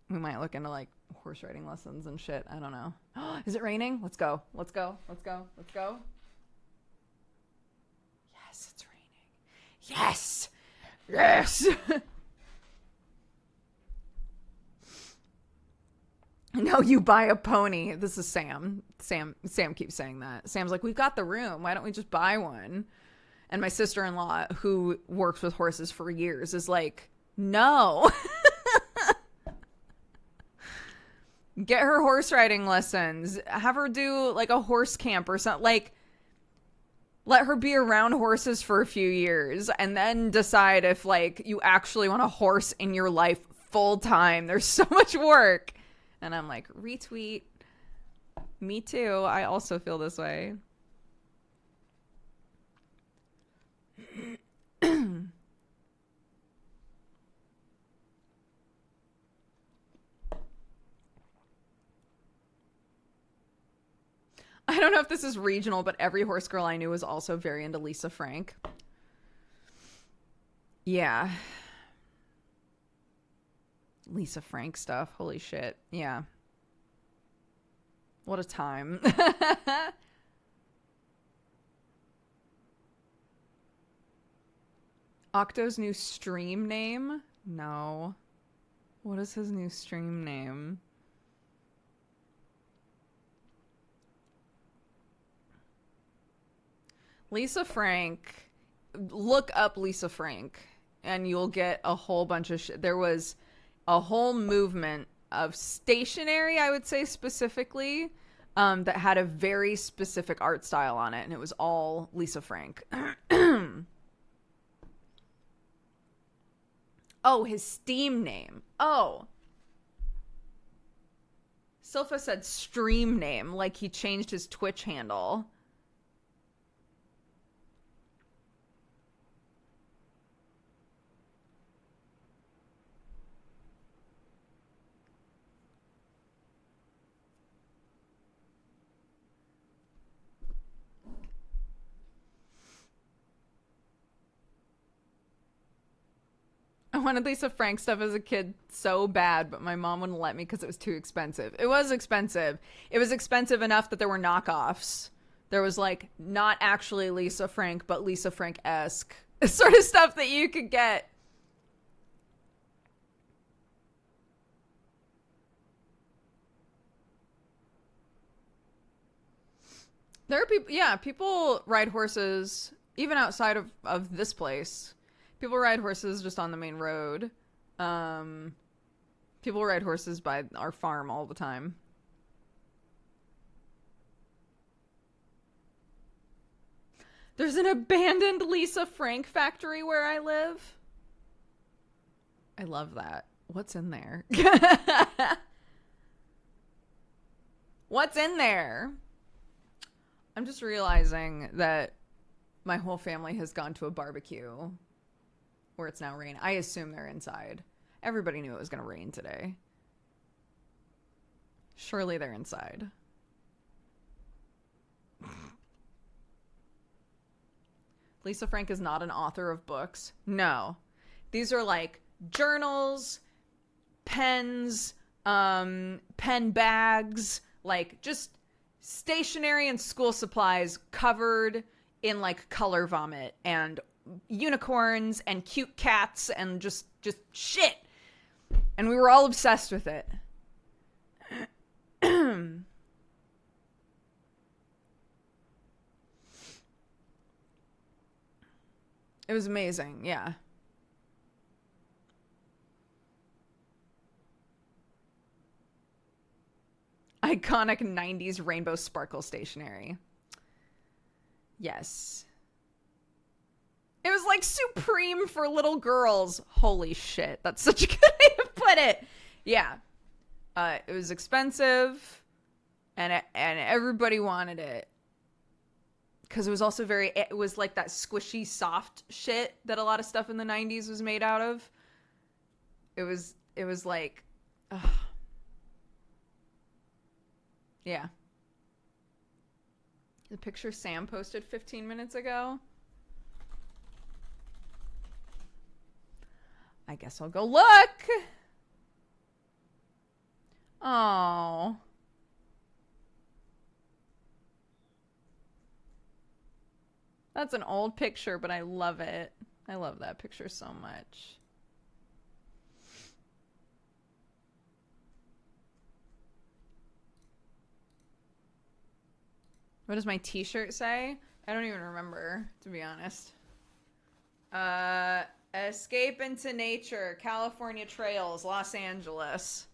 we might look into like horse riding lessons and shit. I don't know. Is it raining? Let's go. Let's go. Let's go. Let's go. Yes, it's raining. Yes. Yes. No, you buy a pony. This is Sam. Sam keeps saying that. Sam's like, we've got the room. Why don't we just buy one? And my sister-in-law, who works with horses for years, is like, no. Get her horse riding lessons. Have her do like a horse camp or something. Like, let her be around horses for a few years and then decide if like you actually want a horse in your life full time. There's so much work. And I'm like, retweet. Me too. I also feel this way. I don't know if this is regional, but every horse girl I knew was also very into Lisa Frank. Yeah. Lisa Frank stuff. Holy shit. Yeah. What a time. Octo's new stream name? No. What is his new stream name? Lisa Frank. Look up Lisa Frank and you'll get a whole bunch of shit. There was a whole movement of stationery, I would say specifically, that had a very specific art style on it, and it was all Lisa Frank. Oh, his Steam name. Oh. Silpha said stream name, like he changed his Twitch handle. I wanted Lisa Frank stuff as a kid so bad, but my mom wouldn't let me because it was too expensive. It was expensive. It was expensive enough that there were knockoffs. There was like not actually Lisa Frank, but Lisa Frank-esque sort of stuff that you could get. There are people, yeah, people ride horses even outside of this place. People ride horses just on the main road. People ride horses by our farm all the time. There's an abandoned Lisa Frank factory where I live. I love that. What's in there? What's in there? I'm just realizing that my whole family has gone to a barbecue where it's now raining. I assume they're inside. Everybody knew it was going to rain today. Surely they're inside. Lisa Frank is not an author of books. No. These are like journals, pens, pen bags, like just stationery and school supplies covered in like color vomit and unicorns and cute cats and just shit. And we were all obsessed with it. It was amazing, yeah. iconic 90s rainbow sparkle stationery. Yes. It was like Supreme for little girls. Holy shit. That's such a good way to put it. Yeah. It was expensive and everybody wanted it. Because it was also it was like that squishy, soft shit that a lot of stuff in the 90s was made out of. It was like, ugh. Yeah. The picture Sam posted 15 minutes ago. I guess I'll go look. Oh. That's an old picture, but I love it. I love that picture so much. What does my t-shirt say? I don't even remember, to be honest. Escape into nature, California trails, Los Angeles.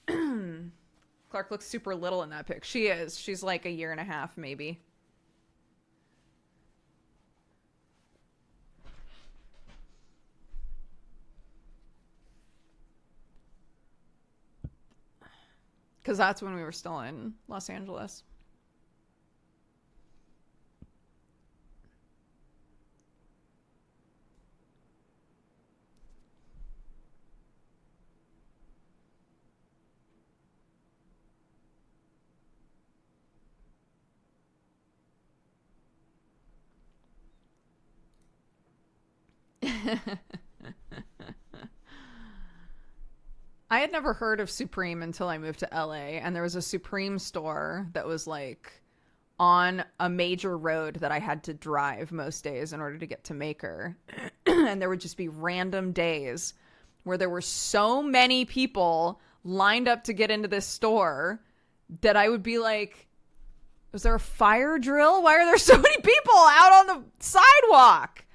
Clark looks super little in that pic. She is. She's like a year and a half, maybe. Because that's when we were still in Los Angeles. I had never heard of Supreme until I moved to LA, and there was a Supreme store that was like on a major road that I had to drive most days in order to get to Maker. And there would just be random days where there were so many people lined up to get into this store that I would be like, was there a fire drill? Why are there so many people out on the sidewalk?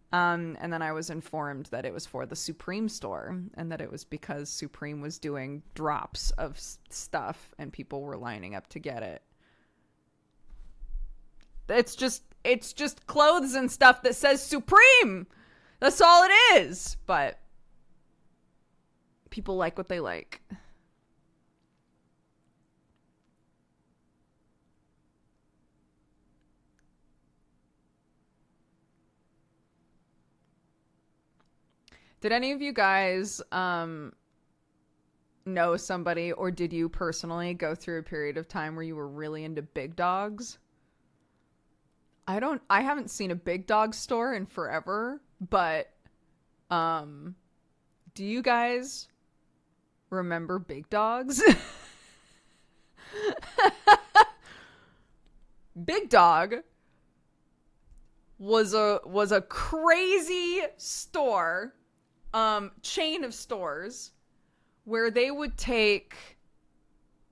And then I was informed that it was for the Supreme store and that it was because Supreme was doing drops of stuff and people were lining up to get it. It's just clothes and stuff that says Supreme. That's all it is. But people like what they like. Did any of you guys know somebody, or did you personally go through a period of time where you were really into big dogs? I haven't seen a big dog store in forever, but do you guys remember big dogs? Big Dog was a crazy store, chain of stores where they would take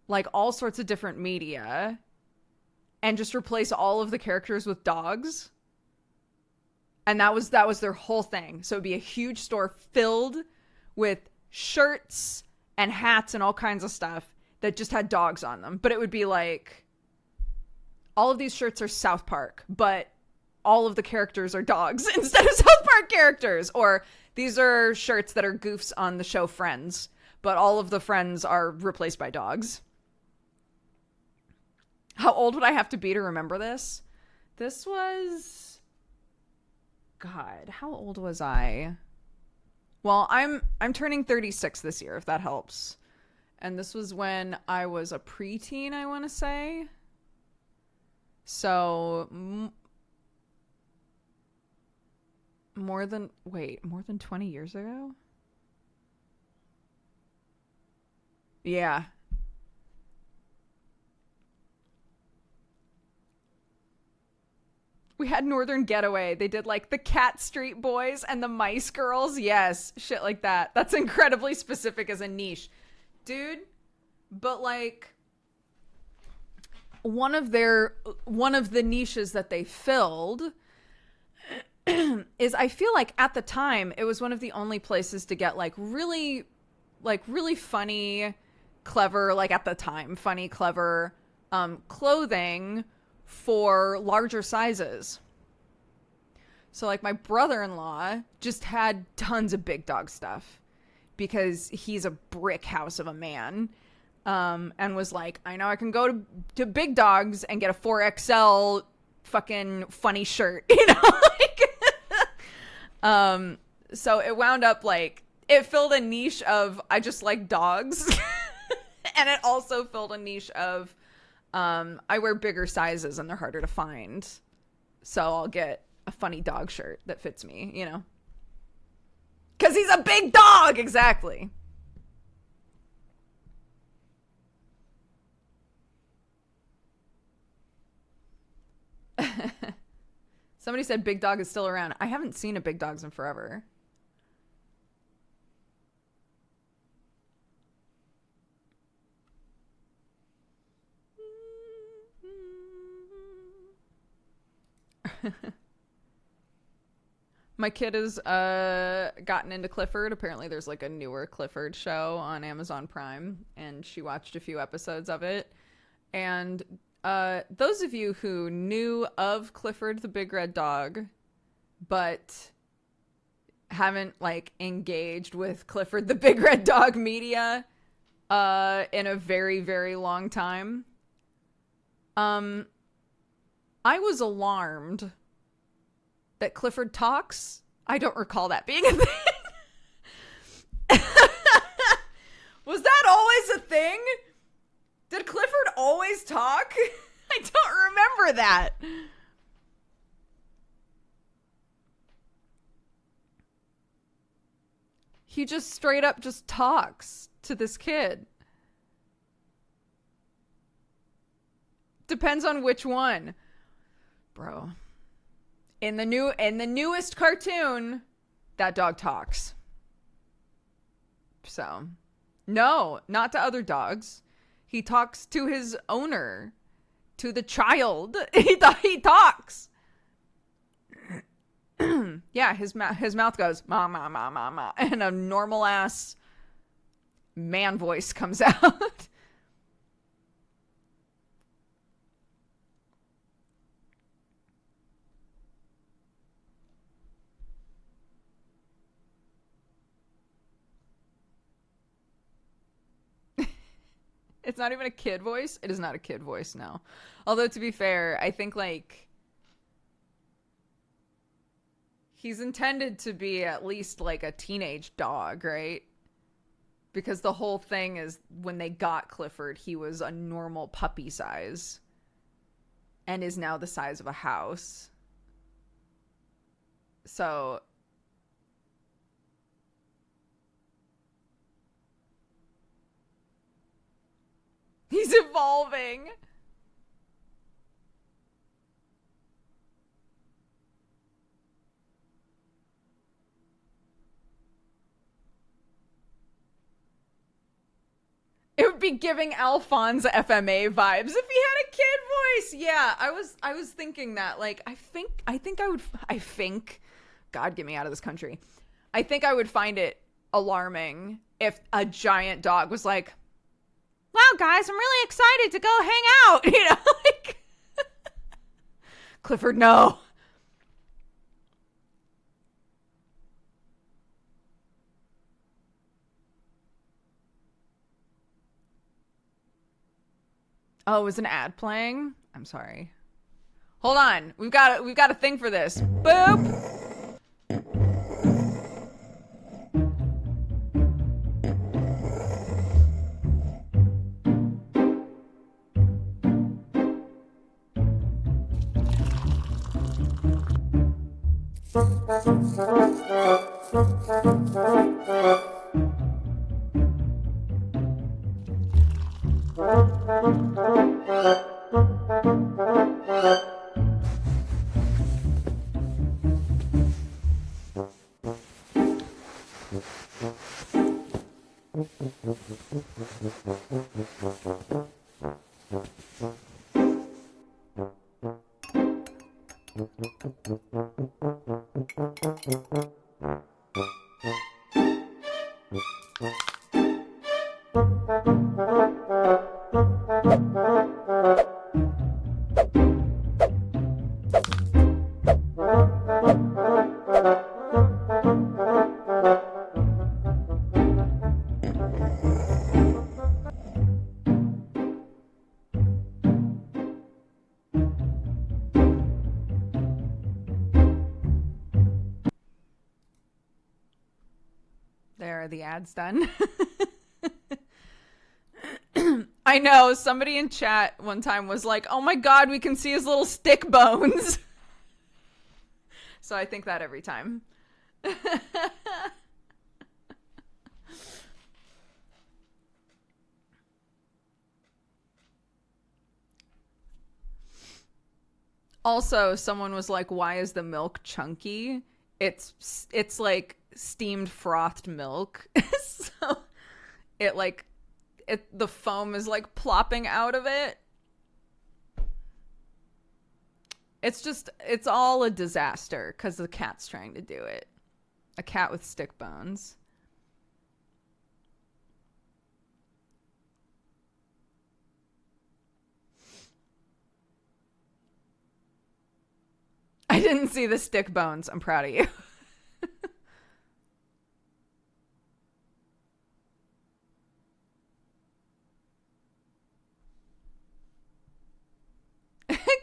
like all sorts of different media and just replace all of the characters with dogs. And that was their whole thing. So it'd be a huge store filled with shirts and hats and all kinds of stuff that just had dogs on them. But it would be like, all of these shirts are South Park, but all of the characters are dogs instead of South Park characters. Or these are shirts that are goofs on the show Friends, but all of the friends are replaced by dogs. How old would I have to be to remember this? This was... God, how old was I? Well, I'm turning 36 this year, if that helps. And this was when I was a preteen, I want to say. So... More than 20 years ago? Yeah. We had Northern Getaway. They did like the Cat Street Boys and the Mice Girls. Yes, shit like that. That's incredibly specific as a niche. Dude, but like one of the niches that they filled is, I feel like at the time it was one of the only places to get like really funny clever, like at the time, funny, clever clothing for larger sizes. So like my brother-in-law just had tons of big dog stuff because he's a brick house of a man. And was like, I know I can go to Big Dogs and get a 4XL fucking funny shirt, you know? Like, so it wound up like, it filled a niche of, I just like dogs. And it also filled a niche of, I wear bigger sizes and they're harder to find. So I'll get a funny dog shirt that fits me, you know? Because he's a big dog! Exactly. Somebody said Big Dog is still around. I haven't seen a Big Dogs in forever. My kid has gotten into Clifford. Apparently there's like a newer Clifford show on Amazon Prime, and she watched a few episodes of it. And those of you who knew of Clifford the Big Red Dog, but haven't like engaged with Clifford the Big Red Dog media in a very, very long time, I was alarmed that Clifford talks. I don't recall that being a thing. Was that always a thing? Did Clifford always talk? I don't remember that. He just straight up just talks to this kid. Depends on which one. Bro. In the newest cartoon, that dog talks. So, no, not to other dogs. He talks to his owner, to the child. He talks. Yeah, his mouth goes ma ma ma ma ma, and a normal ass man voice comes out. It's not even a kid voice. It is not a kid voice, no. Although, to be fair, I think, like, he's intended to be at least, like, a teenage dog, right? Because the whole thing is, when they got Clifford, he was a normal puppy size. And is now the size of a house. So... he's evolving. It would be giving Alphonse FMA vibes if he had a kid voice. Yeah, I was thinking that. Like, I think, God, get me out of this country. I think I would find it alarming if a giant dog was like, wow, guys, I'm really excited to go hang out. You know, like, Clifford, no. Oh, is an ad playing? I'm sorry. Hold on. We've got a thing for this. Boop. are the ads done? I know, somebody in chat one time was like, oh my god, we can see his little stick bones. So I think that every time. Also, someone was like, why is the milk chunky? It's like steamed frothed milk. So it like the foam is like plopping out of it. It's all a disaster because the cat's trying to do it. A cat with stick bones. I didn't see the stick bones. I'm proud of you.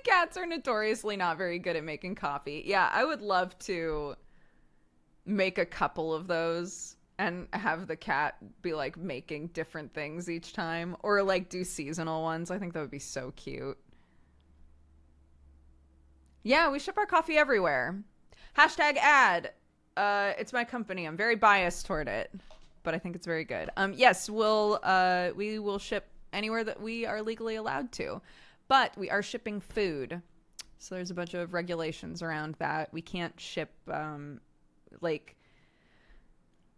Cats are notoriously not very good at making coffee. Yeah, I would love to make a couple of those and have the cat be like making different things each time, or like do seasonal ones. I think that would be so cute. Yeah, we ship our coffee everywhere. Hashtag ad. It's my company. I'm very biased toward it, but I think it's very good. Yes, we will ship anywhere that we are legally allowed to, but we are shipping food. So there's a bunch of regulations around that. We can't ship, like,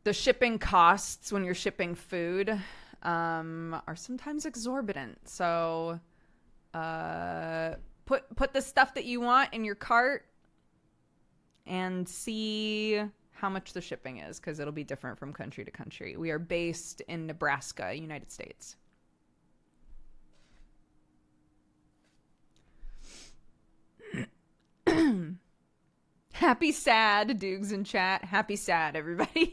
the shipping costs when you're shipping food are sometimes exorbitant. So put the stuff that you want in your cart and see how much the shipping is, because it'll be different from country to country. We are based in Nebraska, United States. Happy S.A.D, Doogs in chat. Happy S.A.D, everybody.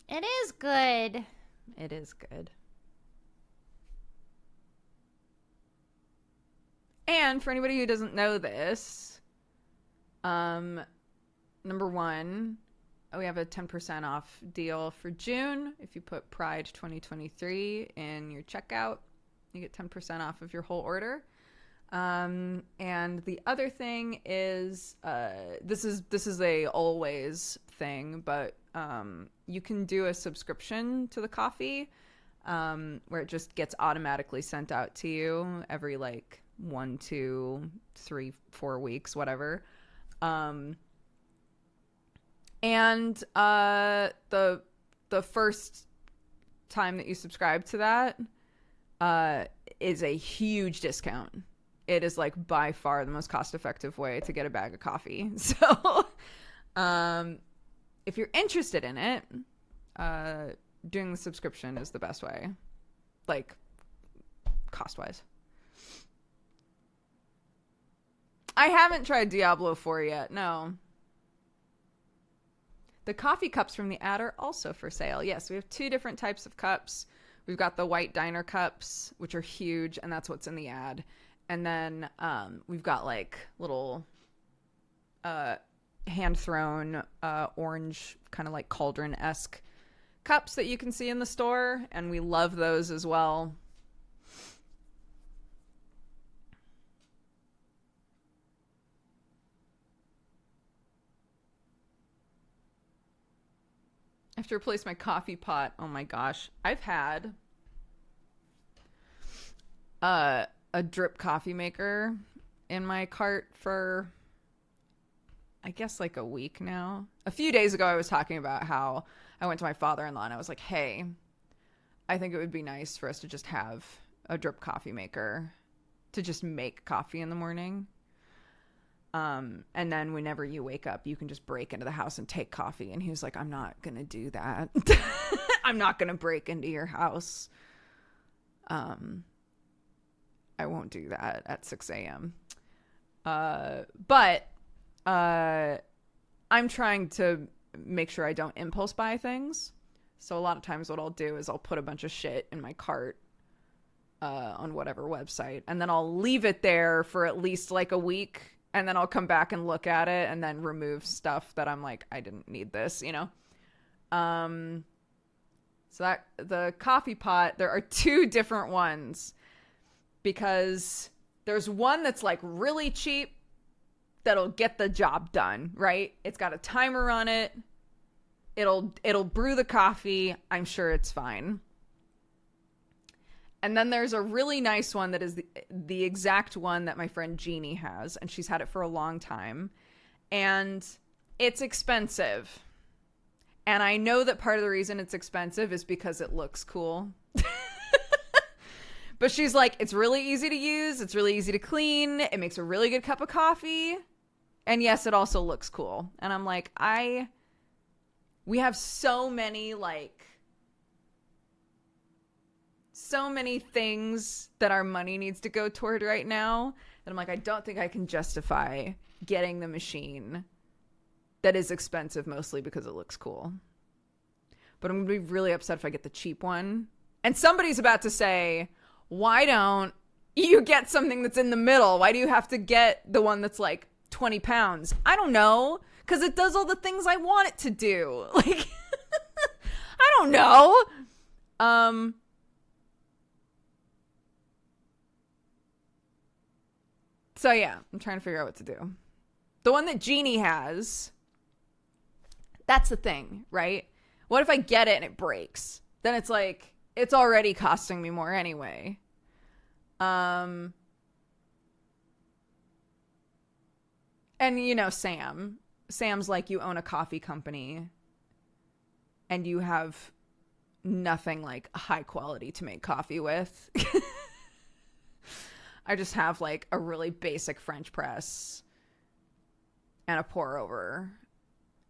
It is good. It is good. And for anybody who doesn't know this, number one, we have a 10% off deal for June. If you put Pride 2023 in your checkout, you get 10% off of your whole order. And the other thing is, this is a always thing, but you can do a subscription to the coffee, where it just gets automatically sent out to you every like 1, 2, 3, 4 weeks, whatever. And the first time that you subscribe to that is a huge discount. It is like by far the most cost-effective way to get a bag of coffee. So if you're interested in it, doing the subscription is the best way, like cost-wise. I haven't tried Diablo 4 yet, no. The coffee cups from the ad are also for sale. Yes, we have 2 different types of cups. We've got the white diner cups, which are huge, and that's what's in the ad. And then we've got like little hand-thrown orange, kind of like cauldron-esque cups that you can see in the store, and we love those as well. I have to replace my coffee pot. Oh my gosh. I've had a drip coffee maker in my cart for, I guess, like a week now. A few days ago, I was talking about how I went to my father-in-law and I was like, hey, I think it would be nice for us to just have a drip coffee maker to just make coffee in the morning. And then whenever you wake up, you can just break into the house and take coffee. And he was like, I'm not going to do that. I'm not going to break into your house. I won't do that at 6 a.m. But I'm trying to make sure I don't impulse buy things. So a lot of times what I'll do is I'll put a bunch of shit in my cart on whatever website, and then I'll leave it there for at least like a week, and then I'll come back and look at it and then remove stuff that I'm like, I didn't need this, you know? So that the coffee pot, there are two different ones, because there's one that's like really cheap that'll get the job done, right? It's got a timer on it. It'll brew the coffee. I'm sure it's fine. And then there's a really nice one that is the exact one that my friend Jeannie has, and she's had it for a long time. And it's expensive. And I know that part of the reason it's expensive is because it looks cool. But she's like, it's really easy to use. It's really easy to clean. It makes a really good cup of coffee. And yes, it also looks cool. And I'm like, we have so many things that our money needs to go toward right now that I'm like, I don't think I can justify getting the machine that is expensive mostly because it looks cool. But I'm going to be really upset if I get the cheap one. And somebody's about to say, why don't you get something that's in the middle? Why do you have to get the one that's like 20 pounds? I don't know. Because it does all the things I want it to do. Like, I don't know. So yeah, I'm trying to figure out what to do. The one that Jeannie has, that's the thing, right? What if I get it and it breaks? Then it's like, it's already costing me more anyway. And you know, Sam's like, you own a coffee company and you have nothing like high quality to make coffee with. I just have like a really basic French press and a pour over,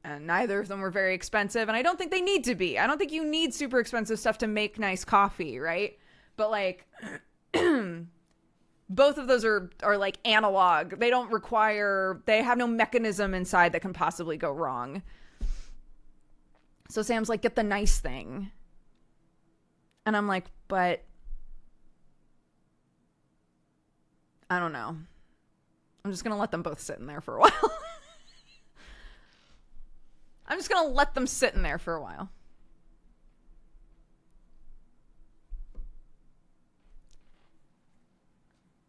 and neither of them were very expensive, and I don't think they need to be. I don't think you need super expensive stuff to make nice coffee, right? But like both of those are like analog. They have no mechanism inside that can possibly go wrong. So Sam's like, get the nice thing. And I'm like, but I don't know. I'm just going to let them both sit in there for a while. I'm just going to let them sit in there for a while.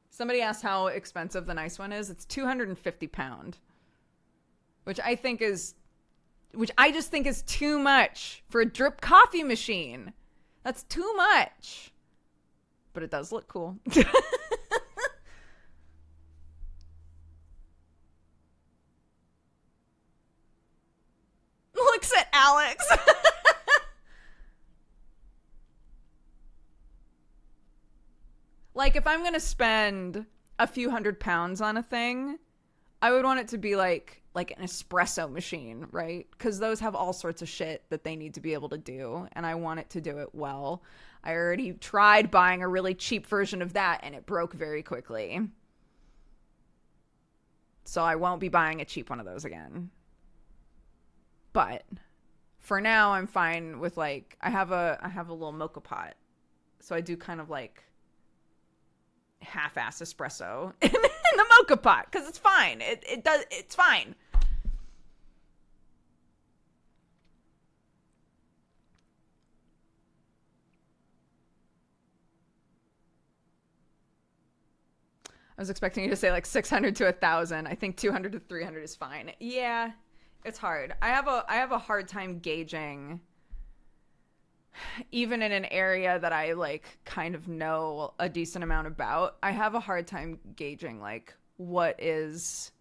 Somebody asked how expensive the nice one is. It's £250, which I just think is too much for a drip coffee machine. That's too much. But it does look cool. Looks at Alex. Like, if I'm going to spend a few £100 on a thing, I would want it to be like an espresso machine, right? Because those have all sorts of shit that they need to be able to do, and I want it to do it well. I already tried buying a really cheap version of that, and it broke very quickly. So I won't be buying a cheap one of those again. But for now, I'm fine with like, I have a little mocha pot. So I do kind of like half-ass espresso in the mocha pot because it's fine. It's fine. I was expecting you to say like 600 to 1,000. I think 200 to 300 is fine. Yeah, it's hard. I have a hard time gauging, even in an area that I like kind of know a decent amount about. I have a hard time gauging like what is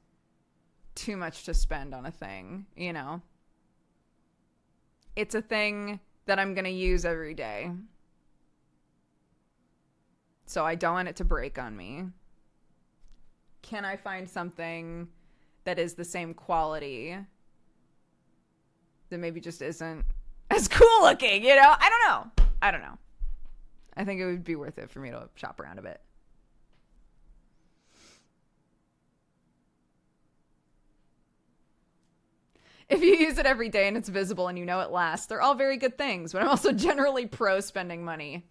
too much to spend on a thing, you know? It's a thing that I'm going to use every day. So I don't want it to break on me. Can I find something that is the same quality that maybe just isn't as cool looking, you know? I don't know. I think it would be worth it for me to shop around a bit. If you use it every day and it's visible and you know it lasts, they're all very good things. But I'm also generally pro spending money.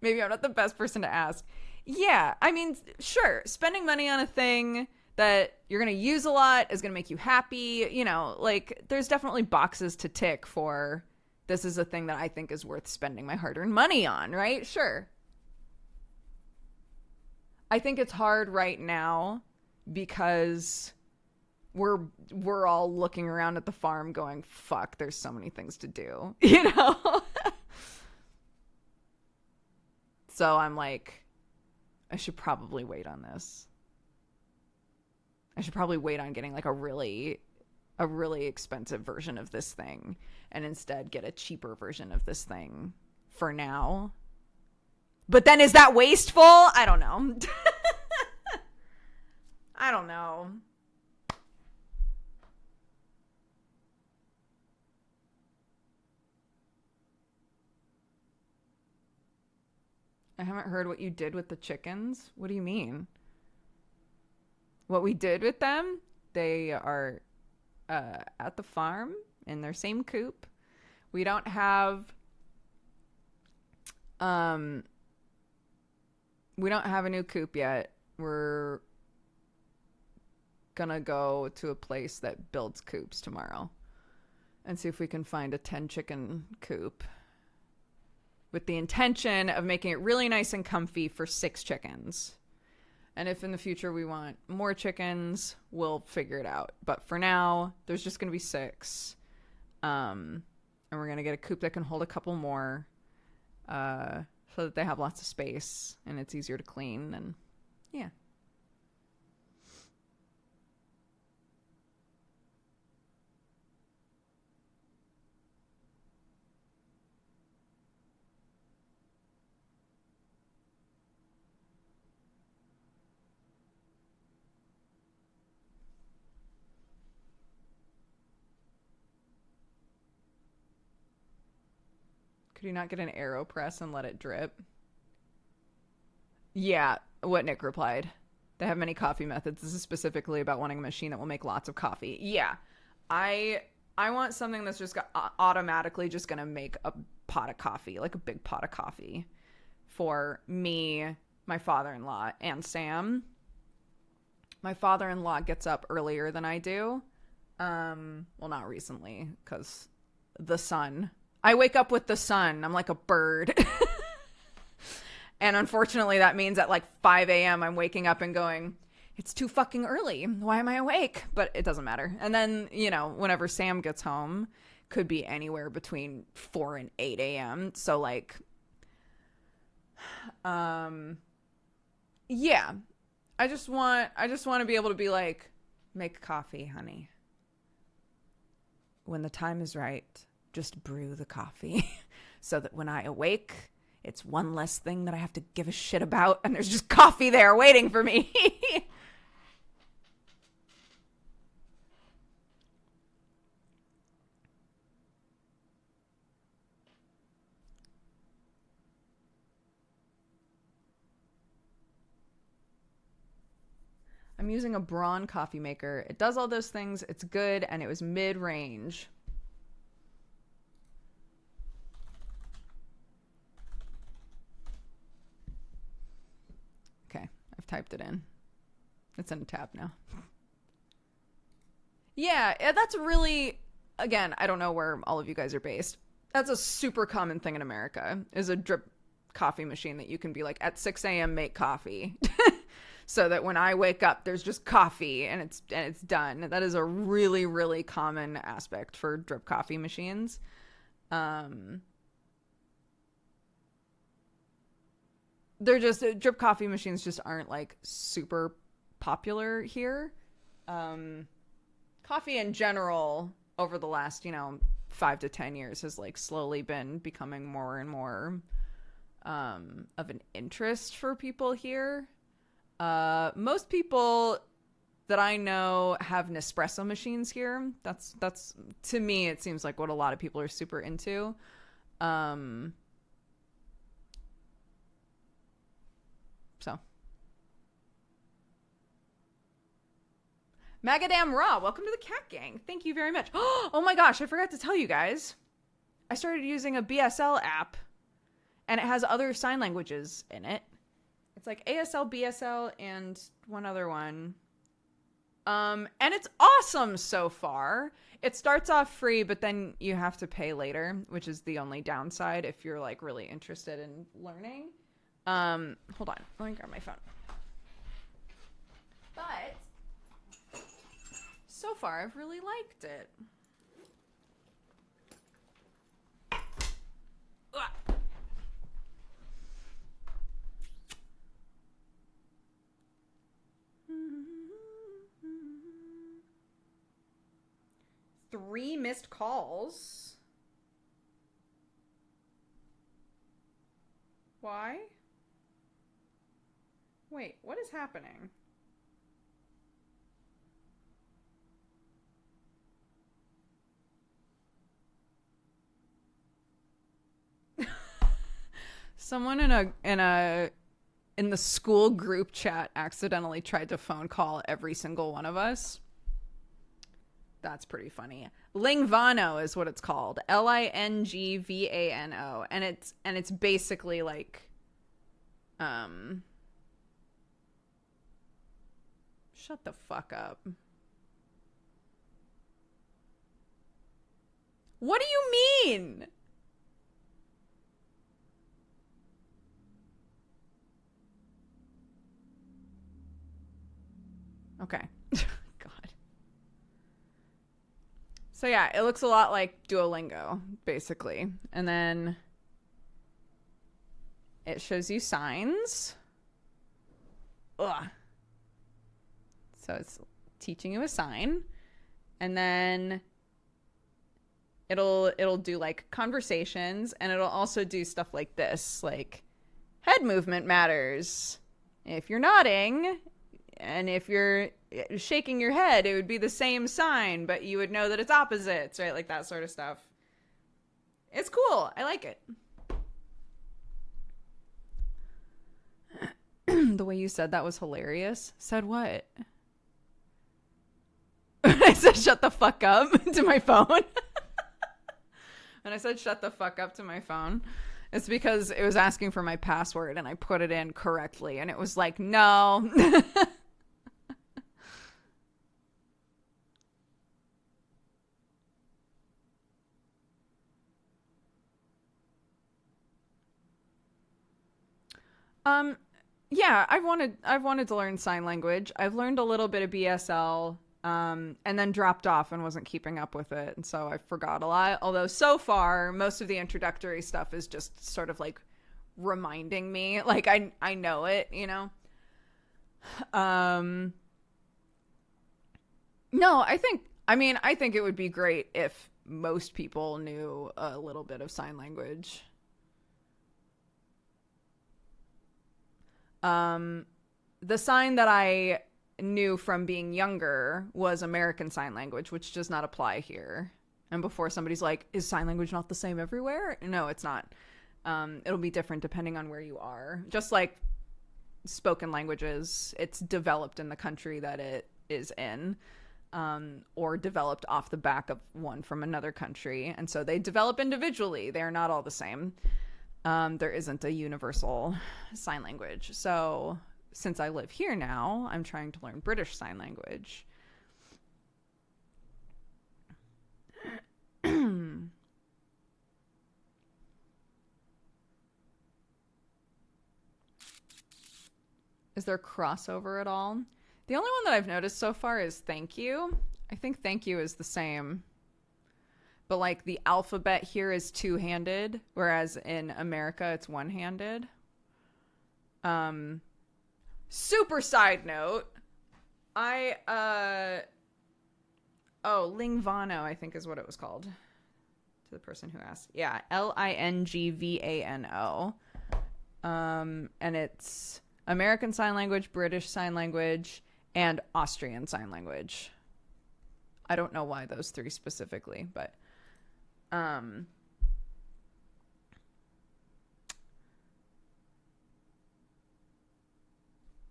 Maybe I'm not the best person to ask. Yeah, I mean, sure, spending money on a thing that you're going to use a lot is going to make you happy. You know, like, there's definitely boxes to tick for this is a thing that I think is worth spending my hard-earned money on, right? Sure. I think it's hard right now because we're all looking around at the farm going, fuck, there's so many things to do, you know? So I'm like, I should probably wait on this. I should probably wait on getting like a really expensive version of this thing and instead get a cheaper version of this thing for now. But then is that wasteful? I don't know. I don't know. I haven't heard what you did with the chickens. What do you mean? What we did with them? They are at the farm in their same coop. We don't have a new coop yet. We're gonna go to a place that builds coops tomorrow and see if we can find a 10 chicken coop with the intention of making it really nice and comfy for 6 chickens. And if in the future we want more chickens, we'll figure it out. But for now, there's just going to be 6. And we're going to get a coop that can hold a couple more so that they have lots of space and it's easier to clean. And yeah. Could you not get an AeroPress and let it drip? Yeah, what Nick replied. They have many coffee methods. This is specifically about wanting a machine that will make lots of coffee. Yeah, I want something that's just automatically just going to make a pot of coffee, like a big pot of coffee for me, my father-in-law, and Sam. My father-in-law gets up earlier than I do. Well, not recently, because the sun. I wake up with the sun. I'm like a bird. And unfortunately, that means at like 5 a.m. I'm waking up and going, it's too fucking early. Why am I awake? But it doesn't matter. And then, you know, whenever Sam gets home, could be anywhere between 4 and 8 a.m. So like, yeah, I just want to be able to be like, make coffee, honey. When the time is right, just brew the coffee so that when I awake, it's one less thing that I have to give a shit about and there's just coffee there waiting for me. I'm using a Braun coffee maker. It does all those things. It's good, and it was mid-range. Okay, I've typed it in. It's in a tab now. Yeah, that's really, again, I don't know where all of you guys are based. That's a super common thing in America, is a drip coffee machine that you can be like, at 6 a.m. make coffee. So that when I wake up, there's just coffee and it's done. That is a really, really common aspect for drip coffee machines. They're just, drip coffee machines just aren't like super popular here. Coffee in general over the last, 5 to 10 years has like slowly been becoming more and more of an interest for people here. Most people that I know have Nespresso machines here. That's to me, it seems like what a lot of people are super into. So Magadam Raw, welcome to the Cat Gang. Thank you very much. Oh my gosh, I forgot to tell you guys. I started using a BSL app, and it has other sign languages in it. It's like ASL, BSL, and one other one. And it's awesome so far. It starts off free, but then you have to pay later, which is the only downside if you're like really interested in learning. Hold on, let me grab my phone. But so far, I've really liked it. Ugh. 3 missed calls. Why? Wait, what is happening? Someone in the school group chat accidentally tried to phone call every single one of us. That's pretty funny. Lingvano is what it's called. Lingvano. And it's basically like shut the fuck up. What do you mean? Okay. God. So yeah, it looks a lot like Duolingo, basically. And then it shows you signs. Ugh. So it's teaching you a sign. And then it'll do like conversations, and it'll also do stuff like this, like head movement matters. If you're nodding, and if you're shaking your head, it would be the same sign, but you would know that it's opposites, right? Like that sort of stuff. It's cool. I like it. The way you said that was hilarious. Said what? I said shut the fuck up to my phone. When I said shut the fuck up to my phone, it's because it was asking for my password and I put it in correctly and it was like, no. Yeah, I've wanted to learn sign language. I've learned a little bit of BSL, and then dropped off and wasn't keeping up with it, and so I forgot a lot. Although so far, most of the introductory stuff is just sort of like reminding me, like I know it, you know. No, I think it would be great if most people knew a little bit of sign language. The sign that I knew from being younger was American Sign Language, which does not apply here. And before somebody's like, is sign language not the same everywhere? No, it's not. It'll be different depending on where you are. Just like spoken languages, it's developed in the country that it is in, or developed off the back of one from another country. And so they develop individually. They're not all the same. There isn't a universal sign language. So since I live here now, I'm trying to learn British Sign Language. Is there crossover at all? The only one that I've noticed so far is thank you. I think thank you is the same. But like the alphabet here is two-handed, whereas in America it's one-handed. Super side note. Lingvano, I think is what it was called. To the person who asked. Yeah, Lingvano. And it's American Sign Language, British Sign Language, and Austrian Sign Language. I don't know why those three specifically, but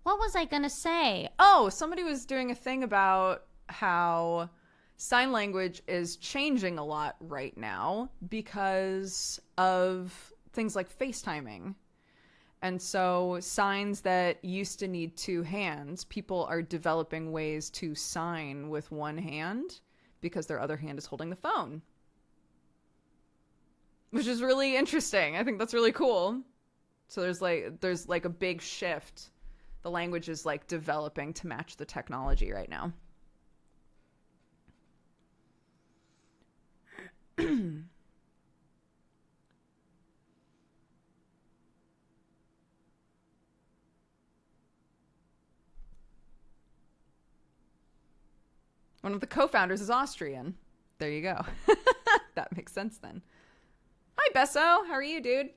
what was I gonna say? oh, somebody was doing a thing about how sign language is changing a lot right now because of things like FaceTiming. And so signs that used to need two hands, people are developing ways to sign with one hand because their other hand is holding the phone. Which is really interesting. I think that's really cool. So there's like a big shift. The language is like developing to match the technology right now. One of the co-founders is Austrian. There you go. That makes sense then. Hi, Besso. How are you, dude?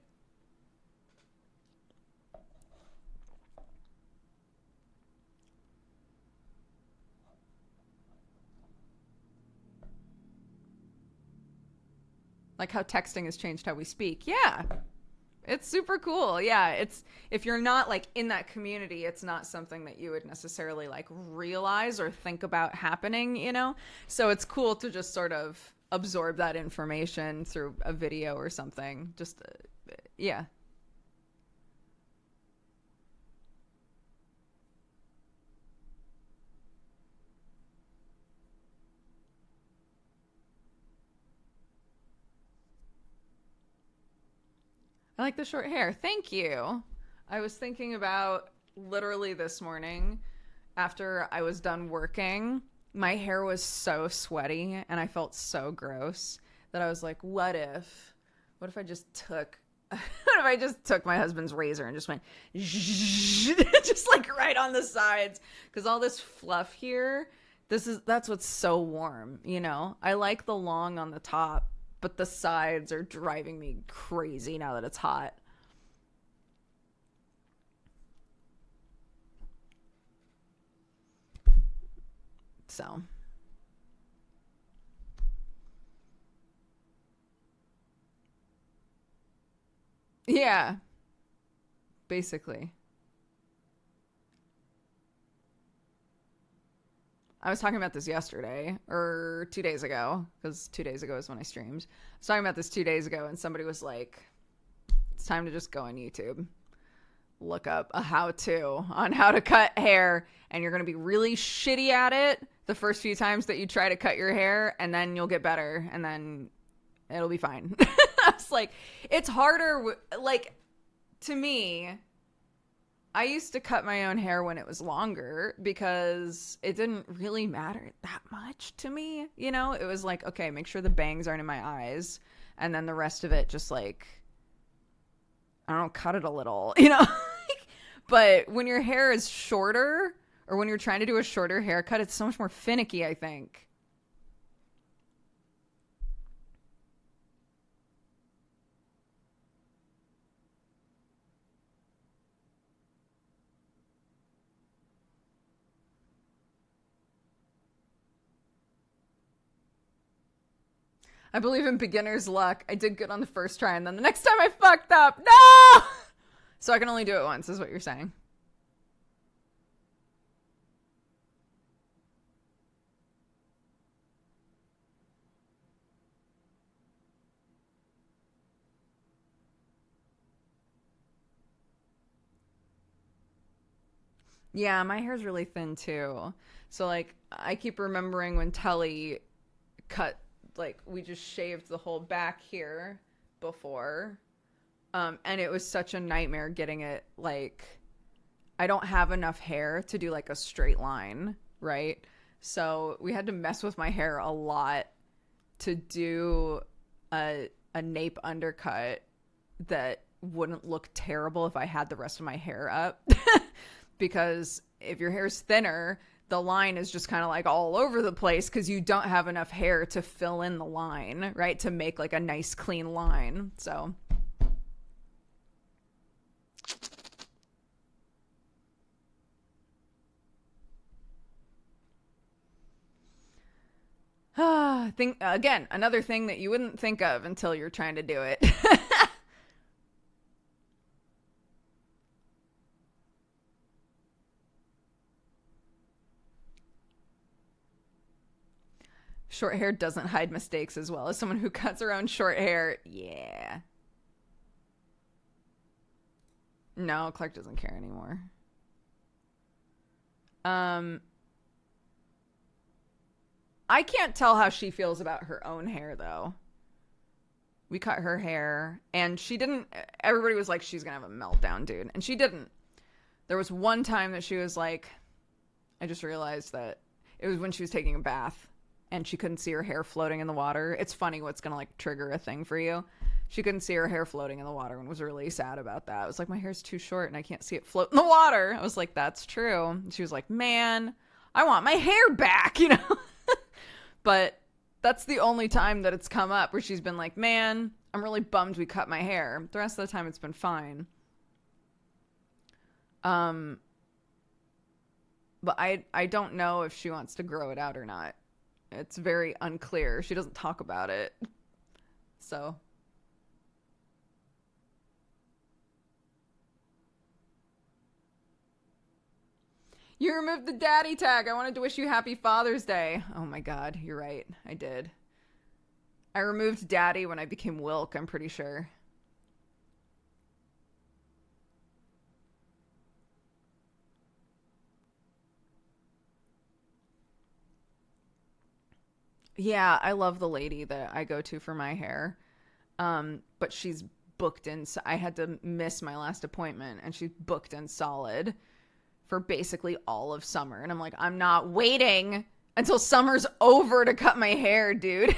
Like how texting has changed how we speak. Yeah. It's super cool. Yeah, it's if you're not like in that community, it's not something that you would necessarily like realize or think about happening, you know? So it's cool to just sort of absorb that information through a video or something. Just yeah. I like the short hair. Thank you. I was thinking about literally this morning after I was done working, my hair was so sweaty and I felt so gross that I was like, what if I just took my husband's razor and just went just like right on the sides, because all this fluff here, that's what's so warm, you know? I like the long on the top, but the sides are driving me crazy now that it's hot. So yeah, basically. I was talking about this yesterday or 2 days ago, because 2 days ago is when I streamed. I was talking about this 2 days ago, and somebody was like, it's time to just go on YouTube, look up a how-to on how to cut hair, and you're going to be really shitty at it the first few times that you try to cut your hair, and then you'll get better, and then it'll be fine. It's like, it's harder, like, to me, I used to cut my own hair when it was longer because it didn't really matter that much to me. You know, it was like, okay, make sure the bangs aren't in my eyes. And then the rest of it, just like, I don't know, cut it a little, you know? But when your hair is shorter, or when you're trying to do a shorter haircut, it's so much more finicky, I think. I believe in beginner's luck. I did good on the first try, and then the next time I fucked up. No! So I can only do it once, is what you're saying. Yeah, my hair's really thin too. So like I keep remembering when Telly cut, like we just shaved the whole back here before. And it was such a nightmare getting it, like I don't have enough hair to do like a straight line, right? So we had to mess with my hair a lot to do a nape undercut that wouldn't look terrible if I had the rest of my hair up. Because if your hair's thinner, the line is just kind of like all over the place because you don't have enough hair to fill in the line, right? To make like a nice clean line. So think again, another thing that you wouldn't think of until you're trying to do it. Short hair doesn't hide mistakes as well as someone who cuts her own short hair. Yeah. No, Clark doesn't care anymore. I can't tell how she feels about her own hair, though. We cut her hair, and she didn't... Everybody was like, she's gonna have a meltdown, dude. And she didn't. There was one time that she was like... I just realized that it was when she was taking a bath, and she couldn't see her hair floating in the water. It's funny what's gonna, like, trigger a thing for you. She couldn't see her hair floating in the water and was really sad about that. I was like, my hair's too short, and I can't see it float in the water. I was like, that's true. And she was like, man, I want my hair back, you know? But that's the only time that it's come up where she's been like, man, I'm really bummed we cut my hair. The rest of the time it's been fine. But I don't know if she wants to grow it out or not. It's very unclear. She doesn't talk about it. So. You removed the daddy tag. I wanted to wish you happy Father's Day. Oh my God, you're right. I did. I removed daddy when I became Wilk, I'm pretty sure. Yeah, I love the lady that I go to for my hair. But she's booked in. So I had to miss my last appointment, and she's booked in solid for basically all of summer. And I'm like, I'm not waiting until summer's over to cut my hair, dude.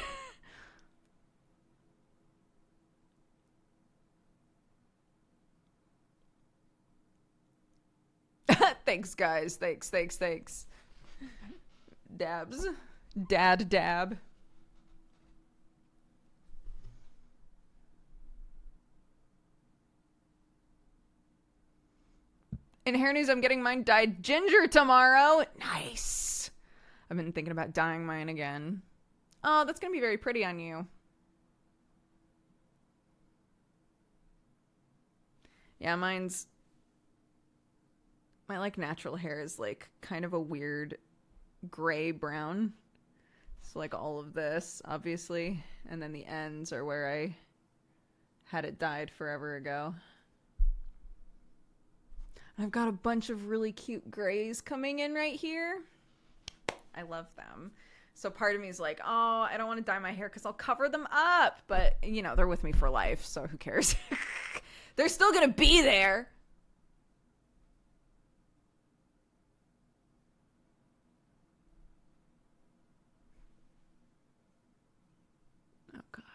Thanks, guys. Thanks. Dabs. Dad dab. In hair news, I'm getting mine dyed ginger tomorrow. Nice. I've been thinking about dyeing mine again. Oh, that's going to be very pretty on you. Yeah, my like natural hair is like kind of a weird gray brown. So like all of this, obviously. And then the ends are where I had it dyed forever ago. I've got a bunch of really cute grays coming in right here. I love them. So part of me is like, oh, I don't want to dye my hair because I'll cover them up. But, you know, they're with me for life, so who cares? They're still going to be there. Oh, God.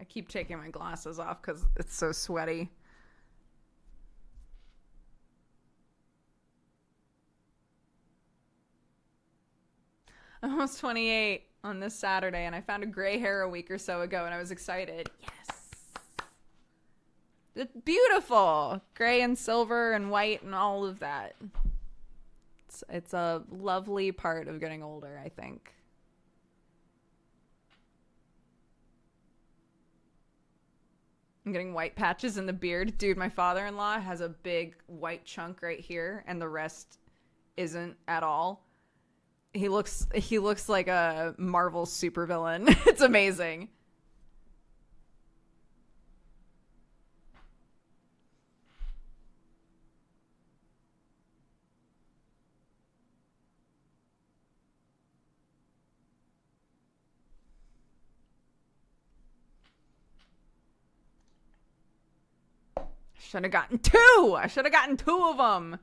I keep taking my glasses off because it's so sweaty. I'm almost 28 on this Saturday, and I found a gray hair a week or so ago, and I was excited. Yes. It's beautiful. Gray and silver and white and all of that. It's a lovely part of getting older, I think. I'm getting white patches in the beard. Dude, my father-in-law has a big white chunk right here, and the rest isn't at all. He looks like a Marvel supervillain. It's amazing. Should have gotten two. I should have gotten two of them.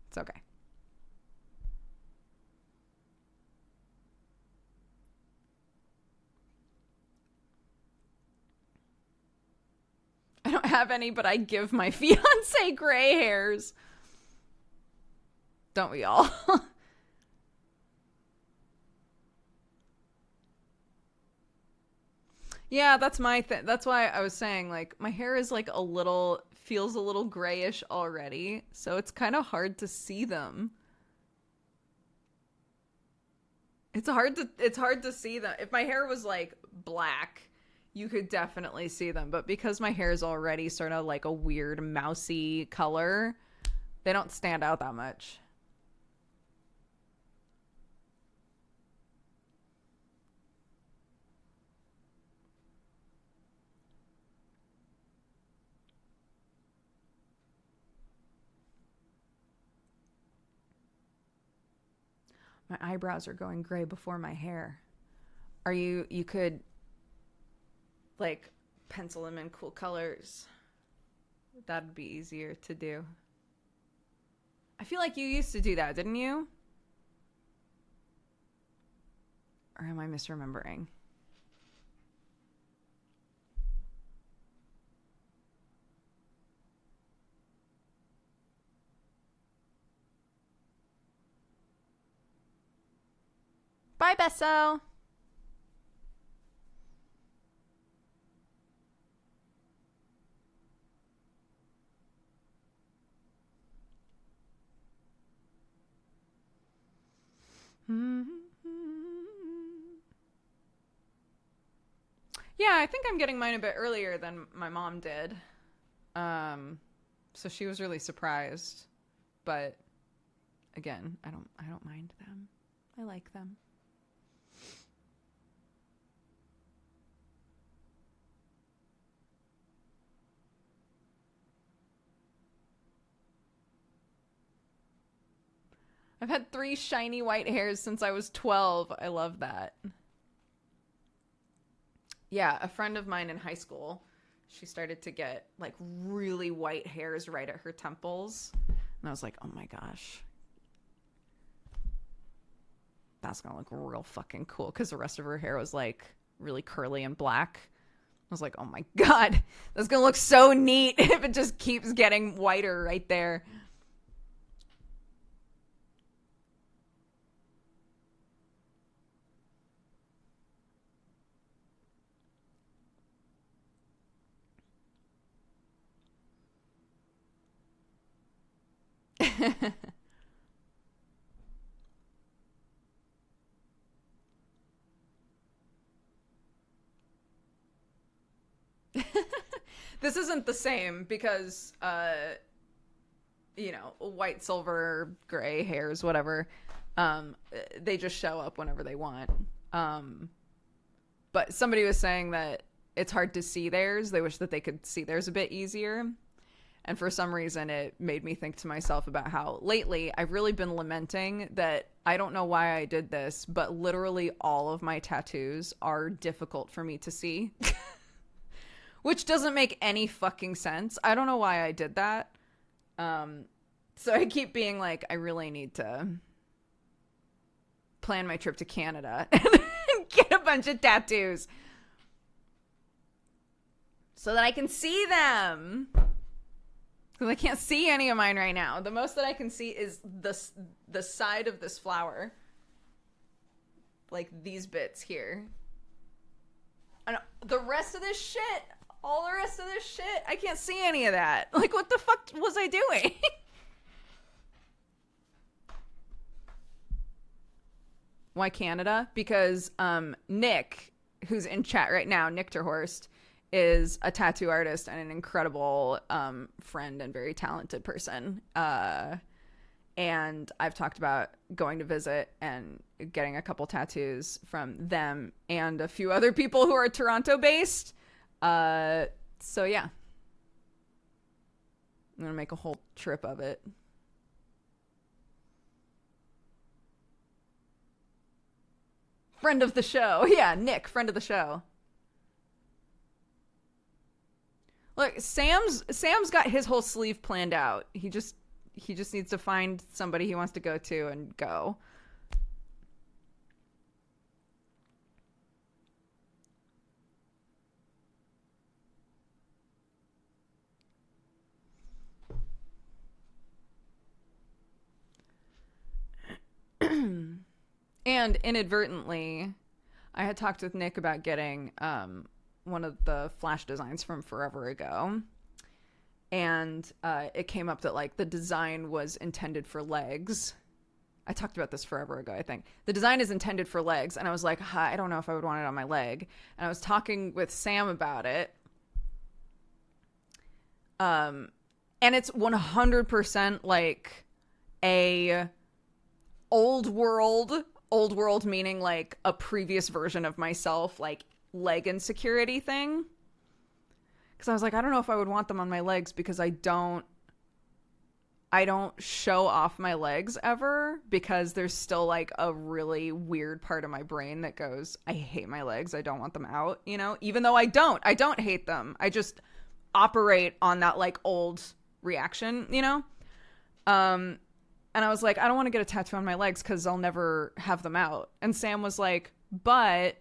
It's okay. I don't have any, but I give my fiance gray hairs. Don't we all? Yeah, that's my thing. That's why I was saying, like, my hair is like feels a little grayish already, so it's kind of hard to see them. It's hard to see them. If my hair was like black, you could definitely see them, but because my hair is already sort of like a weird mousy color, they don't stand out that much. My eyebrows are going gray before my hair. You could like pencil them in cool colors. That'd be easier to do. I feel like you used to do that, didn't you? Or am I misremembering? Bye, Besso. Yeah, I think I'm getting mine a bit earlier than my mom did. So she was really surprised. But again, I don't mind them. I like them. I've had 3 shiny white hairs since I was 12. I love that. Yeah, a friend of mine in high school, she started to get like really white hairs right at her temples. And I was like, oh my gosh. That's gonna look real fucking cool, because the rest of her hair was like really curly and black. I was like, oh my god, that's gonna look so neat if it just keeps getting whiter right there. This isn't the same because white, silver, gray hairs, whatever, they just show up whenever they want. But somebody was saying that it's hard to see theirs. They wish that they could see theirs a bit easier. And for some reason, it made me think to myself about how lately I've really been lamenting that I don't know why I did this, but literally all of my tattoos are difficult for me to see. Which doesn't make any fucking sense. I don't know why I did that. So I keep being like, I really need to plan my trip to Canada and get a bunch of tattoos so that I can see them. Because I can't see any of mine right now. The most that I can see is the side of this flower. Like these bits here. And the rest of this shit, all the rest of this shit, I can't see any of that. Like, what the fuck was I doing? Why Canada? Because Nick, who's in chat right now, Nick Terhorst, is a tattoo artist and an incredible friend and very talented person. And I've talked about going to visit and getting a couple tattoos from them and a few other people who are Toronto based. So yeah, I'm gonna make a whole trip of it. Friend of the show. Yeah, Nick, friend of the show. Look, Sam's got his whole sleeve planned out. He just needs to find somebody he wants to go to and go. And inadvertently, I had talked with Nick about getting one of the flash designs from forever ago, and it came up that like the design was intended for legs. I talked about this forever ago, I think. The design is intended for legs, and I was like, I don't know if I would want it on my leg. And I was talking with Sam about it. And it's 100% like a old world meaning like a previous version of myself, like leg insecurity thing. Because I was like, I don't know if I would want them on my legs because I don't show off my legs ever, because there's still like a really weird part of my brain that goes, I hate my legs, I don't want them out, you know, even though I don't hate them. I just operate on that like old reaction, you know? And I was like, I don't want to get a tattoo on my legs because I'll never have them out. And Sam was like, but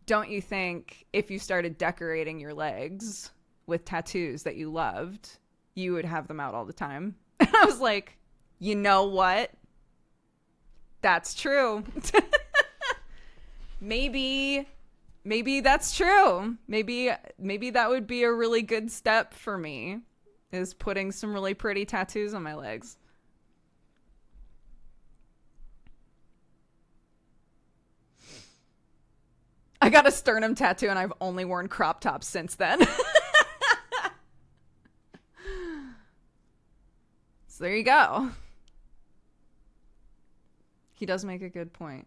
don't you think if you started decorating your legs with tattoos that you loved, you would have them out all the time? And I was like, you know what? That's true. Maybe that's true. Maybe that would be a really good step for me, is putting some really pretty tattoos on my legs. I got a sternum tattoo and I've only worn crop tops since then. So there you go. He does make a good point.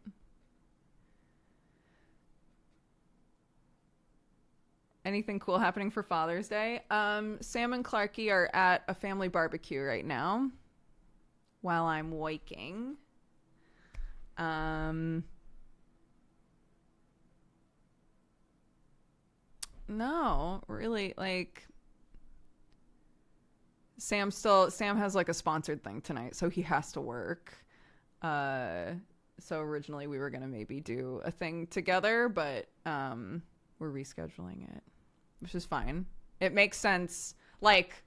Anything cool happening for Father's Day? Sam and Clarky are at a family barbecue right now while I'm waking. No, really, like Sam has like a sponsored thing tonight, so he has to work. So originally we were gonna maybe do a thing together, but we're rescheduling it, which is fine. It makes sense, like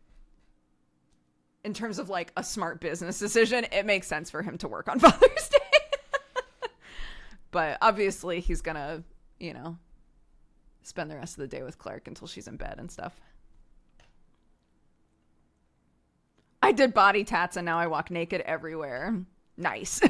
in terms of like a smart business decision, it makes sense for him to work on Father's Day. But obviously he's gonna, you know, spend the rest of the day with Clark until she's in bed and stuff. I did body tats and now I walk naked everywhere. Nice.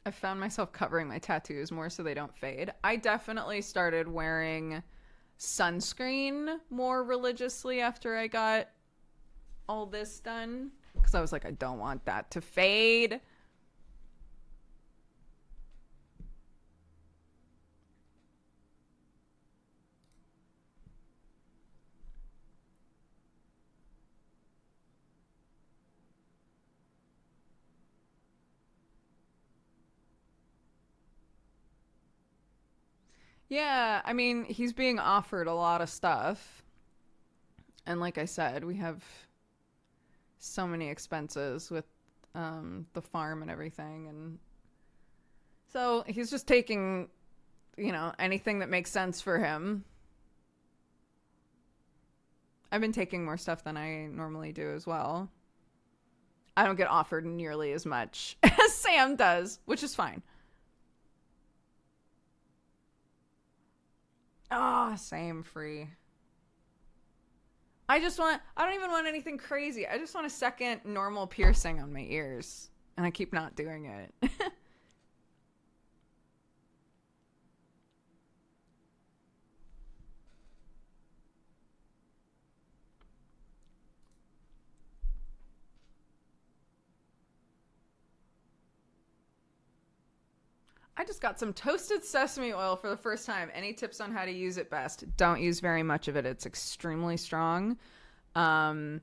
I found myself covering my tattoos more so they don't fade. I definitely started wearing sunscreen more religiously after I got all this done, because I was like, I don't want that to fade. Yeah, I mean, he's being offered a lot of stuff. And like I said, we have so many expenses with the farm and everything. And so he's just taking, you know, anything that makes sense for him. I've been taking more stuff than I normally do as well. I don't get offered nearly as much as Sam does, which is fine. Ah, oh, same, free. I don't even want anything crazy. I just want a second normal piercing on my ears. And I keep not doing it. I just got some toasted sesame oil for the first time. Any tips on how to use it best? Don't use very much of it. It's extremely strong. And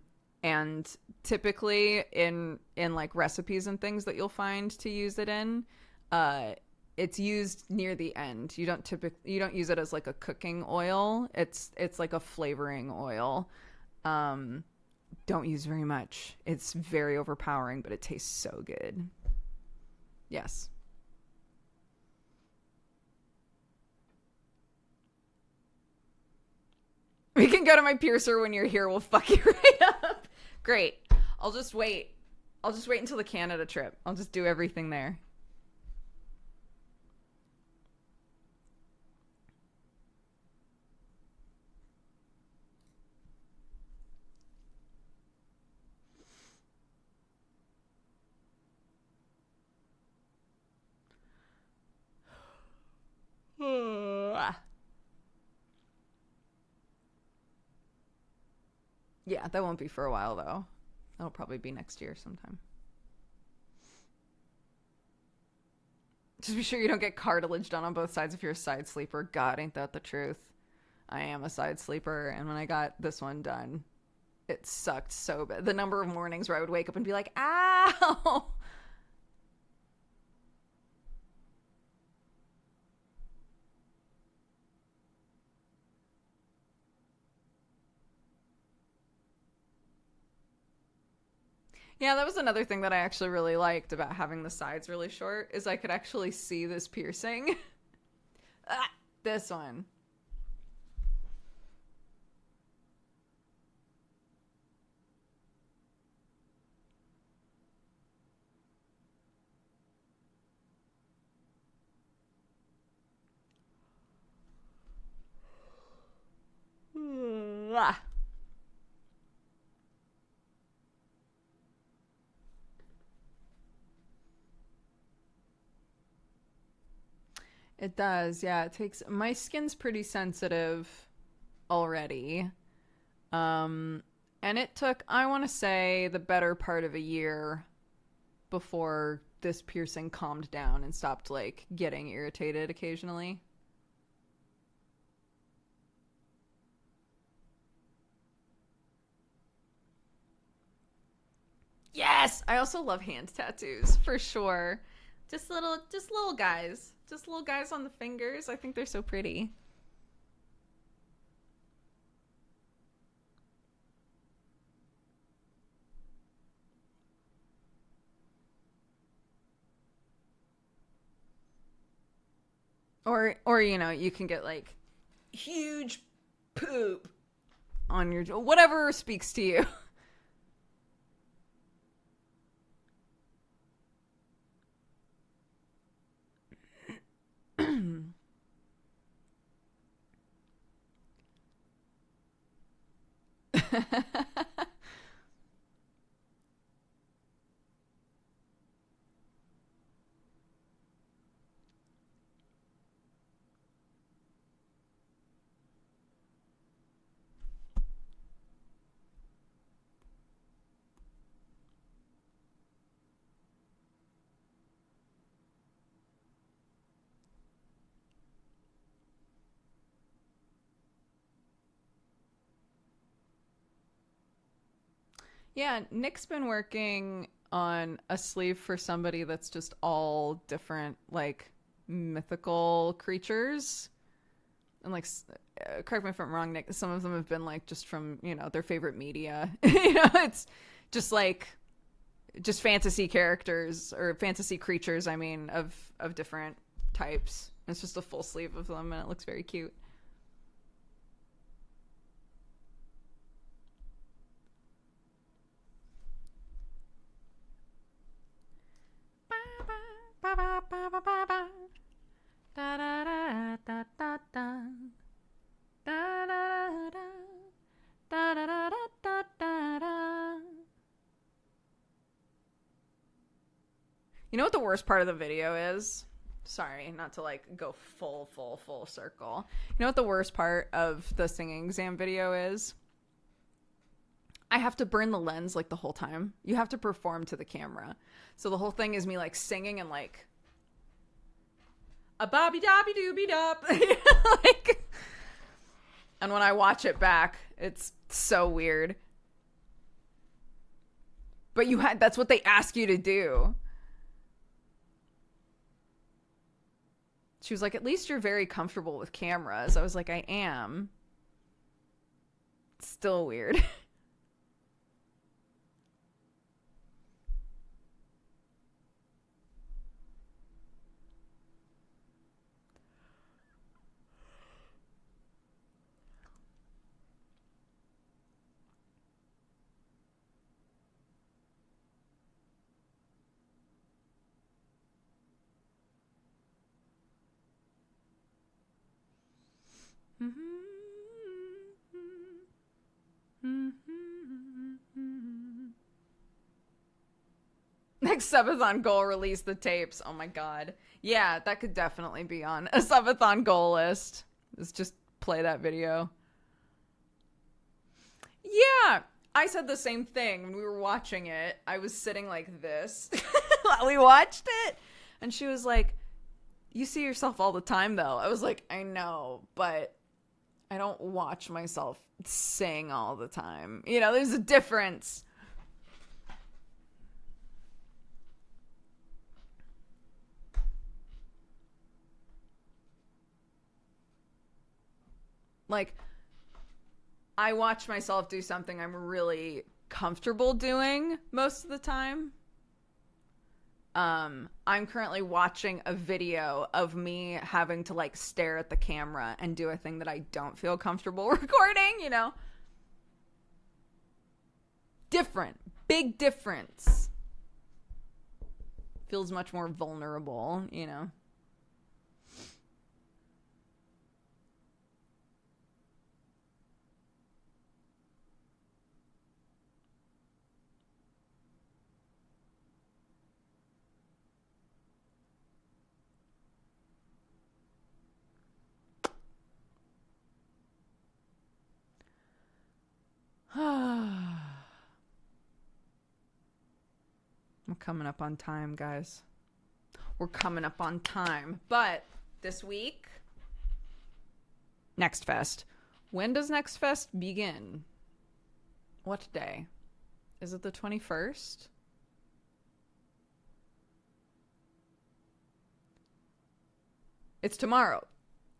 typically in like recipes and things that you'll find to use it in, it's used near the end. You don't use it as like a cooking oil. It's like a flavoring oil. Don't use very much. It's very overpowering, but it tastes so good. Yes. We can go to my piercer when you're here. We'll fuck you right up. Great. I'll just wait. I'll just wait until the Canada trip. I'll just do everything there. Yeah, that won't be for a while, though. That'll probably be next year sometime. Just be sure you don't get cartilage done on both sides if you're a side sleeper. God, ain't that the truth? I am a side sleeper, and when I got this one done, it sucked so bad. The number of mornings where I would wake up and be like, ow! Yeah, that was another thing that I actually really liked about having the sides really short, is I could actually see this piercing. This one. It does, yeah. It takes my skin's pretty sensitive already. And it took, I want to say, the better part of a year before this piercing calmed down and stopped like getting irritated occasionally. Yes, I also love hand tattoos for sure. Just little guys. Just little guys on the fingers. I think they're so pretty. Or you know, you can get like huge poop on your whatever speaks to you. Yeah, Nick's been working on a sleeve for somebody that's just all different, like, mythical creatures. And, like, correct me if I'm wrong, Nick, some of them have been, like, just from, you know, their favorite media. You know, it's just, like, just fantasy characters, or fantasy creatures, I mean, of different types. It's just a full sleeve of them, and it looks very cute. You know what the worst part of the video is? Sorry, not to like go full circle. You know what the worst part of the singing exam video is? I have to burn the lens like the whole time. You have to perform to the camera. So the whole thing is me like singing and like a bobby dobby dooby dub. Like, and when I watch it back, it's so weird. But that's what they ask you to do. She was like, at least you're very comfortable with cameras. I was like, I am. It's still weird. Next subathon goal, release the tapes. Oh my god. Yeah, that could definitely be on a subathon goal list. Let's just play that video. Yeah, I said the same thing when we were watching it. I was sitting like this while we watched it. And she was like, you see yourself all the time, though. I was like, I know, but I don't watch myself sing all the time. You know, there's a difference. Like, I watch myself do something I'm really comfortable doing most of the time. I'm currently watching a video of me having to like stare at the camera and do a thing that I don't feel comfortable recording, you know? Different. Big difference. Feels much more vulnerable, you know? We're coming up on time, guys. We're coming up on time. But this week, Next Fest. When does Next Fest begin? What day? Is it the 21st? It's tomorrow.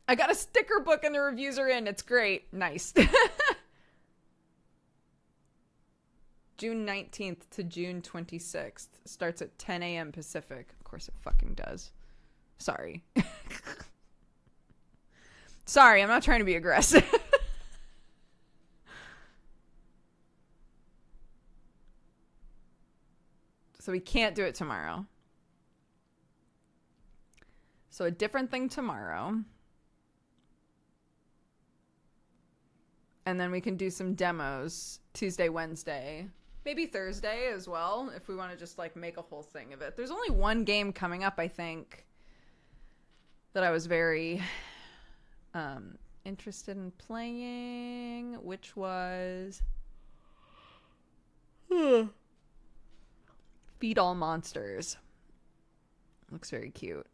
I got a sticker book and the reviews are in. It's great. Nice. June 19th to June 26th. Starts at 10 a.m. Pacific. Of course it fucking does. Sorry. Sorry, I'm not trying to be aggressive. So we can't do it tomorrow. So a different thing tomorrow. And then we can do some demos Tuesday, Wednesday. Maybe Thursday as well, if we want to just, like, make a whole thing of it. There's only one game coming up, I think, that I was very interested in playing, which was Feed All Monsters. Looks very cute.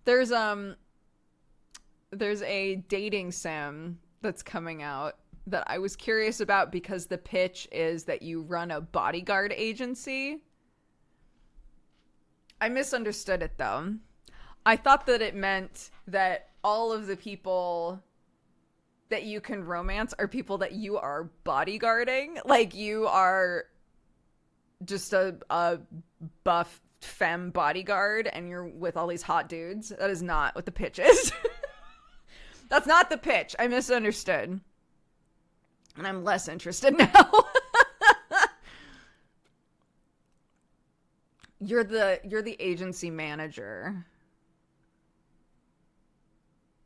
There's a dating sim that's coming out that I was curious about because the pitch is that you run a bodyguard agency. I misunderstood it though. I thought that it meant that all of the people that you can romance are people that you are bodyguarding. Like you are just a buff femme bodyguard and you're with all these hot dudes. That is not what the pitch is. That's not the pitch. I misunderstood. And I'm less interested now. You're the agency manager.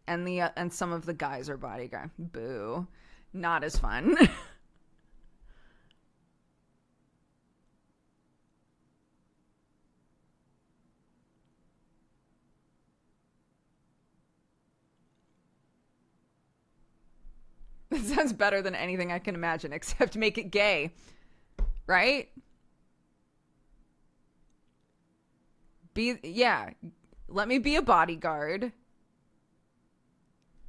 And some of the guys are bodyguard. Boo. Not as fun. It sounds better than anything I can imagine, except make it gay. Right? Let me be a bodyguard.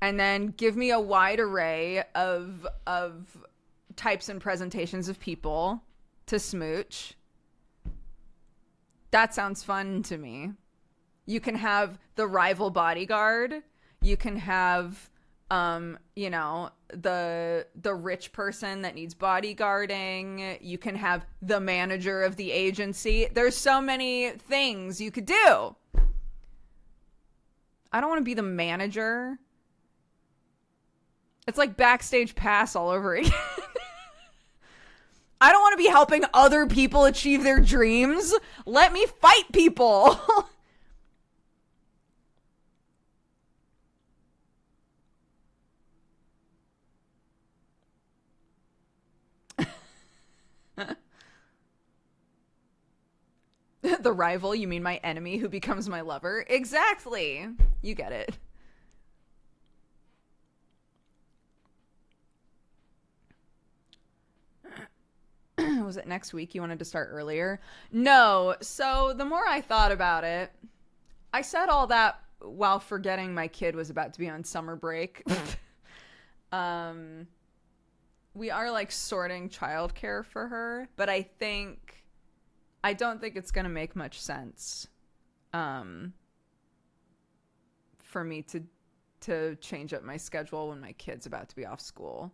And then give me a wide array of types and presentations of people to smooch. That sounds fun to me. You can have the rival bodyguard. You can have the rich person that needs bodyguarding. You can have the manager of the agency. There's so many things you could do. I don't want to be the manager. It's like Backstage Pass all over again. I don't want to be helping other people achieve their dreams. Let me fight people. The rival, you mean my enemy who becomes my lover? Exactly. You get it. Was it next week you wanted to start earlier? No. So the more I thought about it, I said all that while forgetting my kid was about to be on summer break. We are like sorting childcare for her, but I don't think it's going to make much sense for me to change up my schedule when my kid's about to be off school.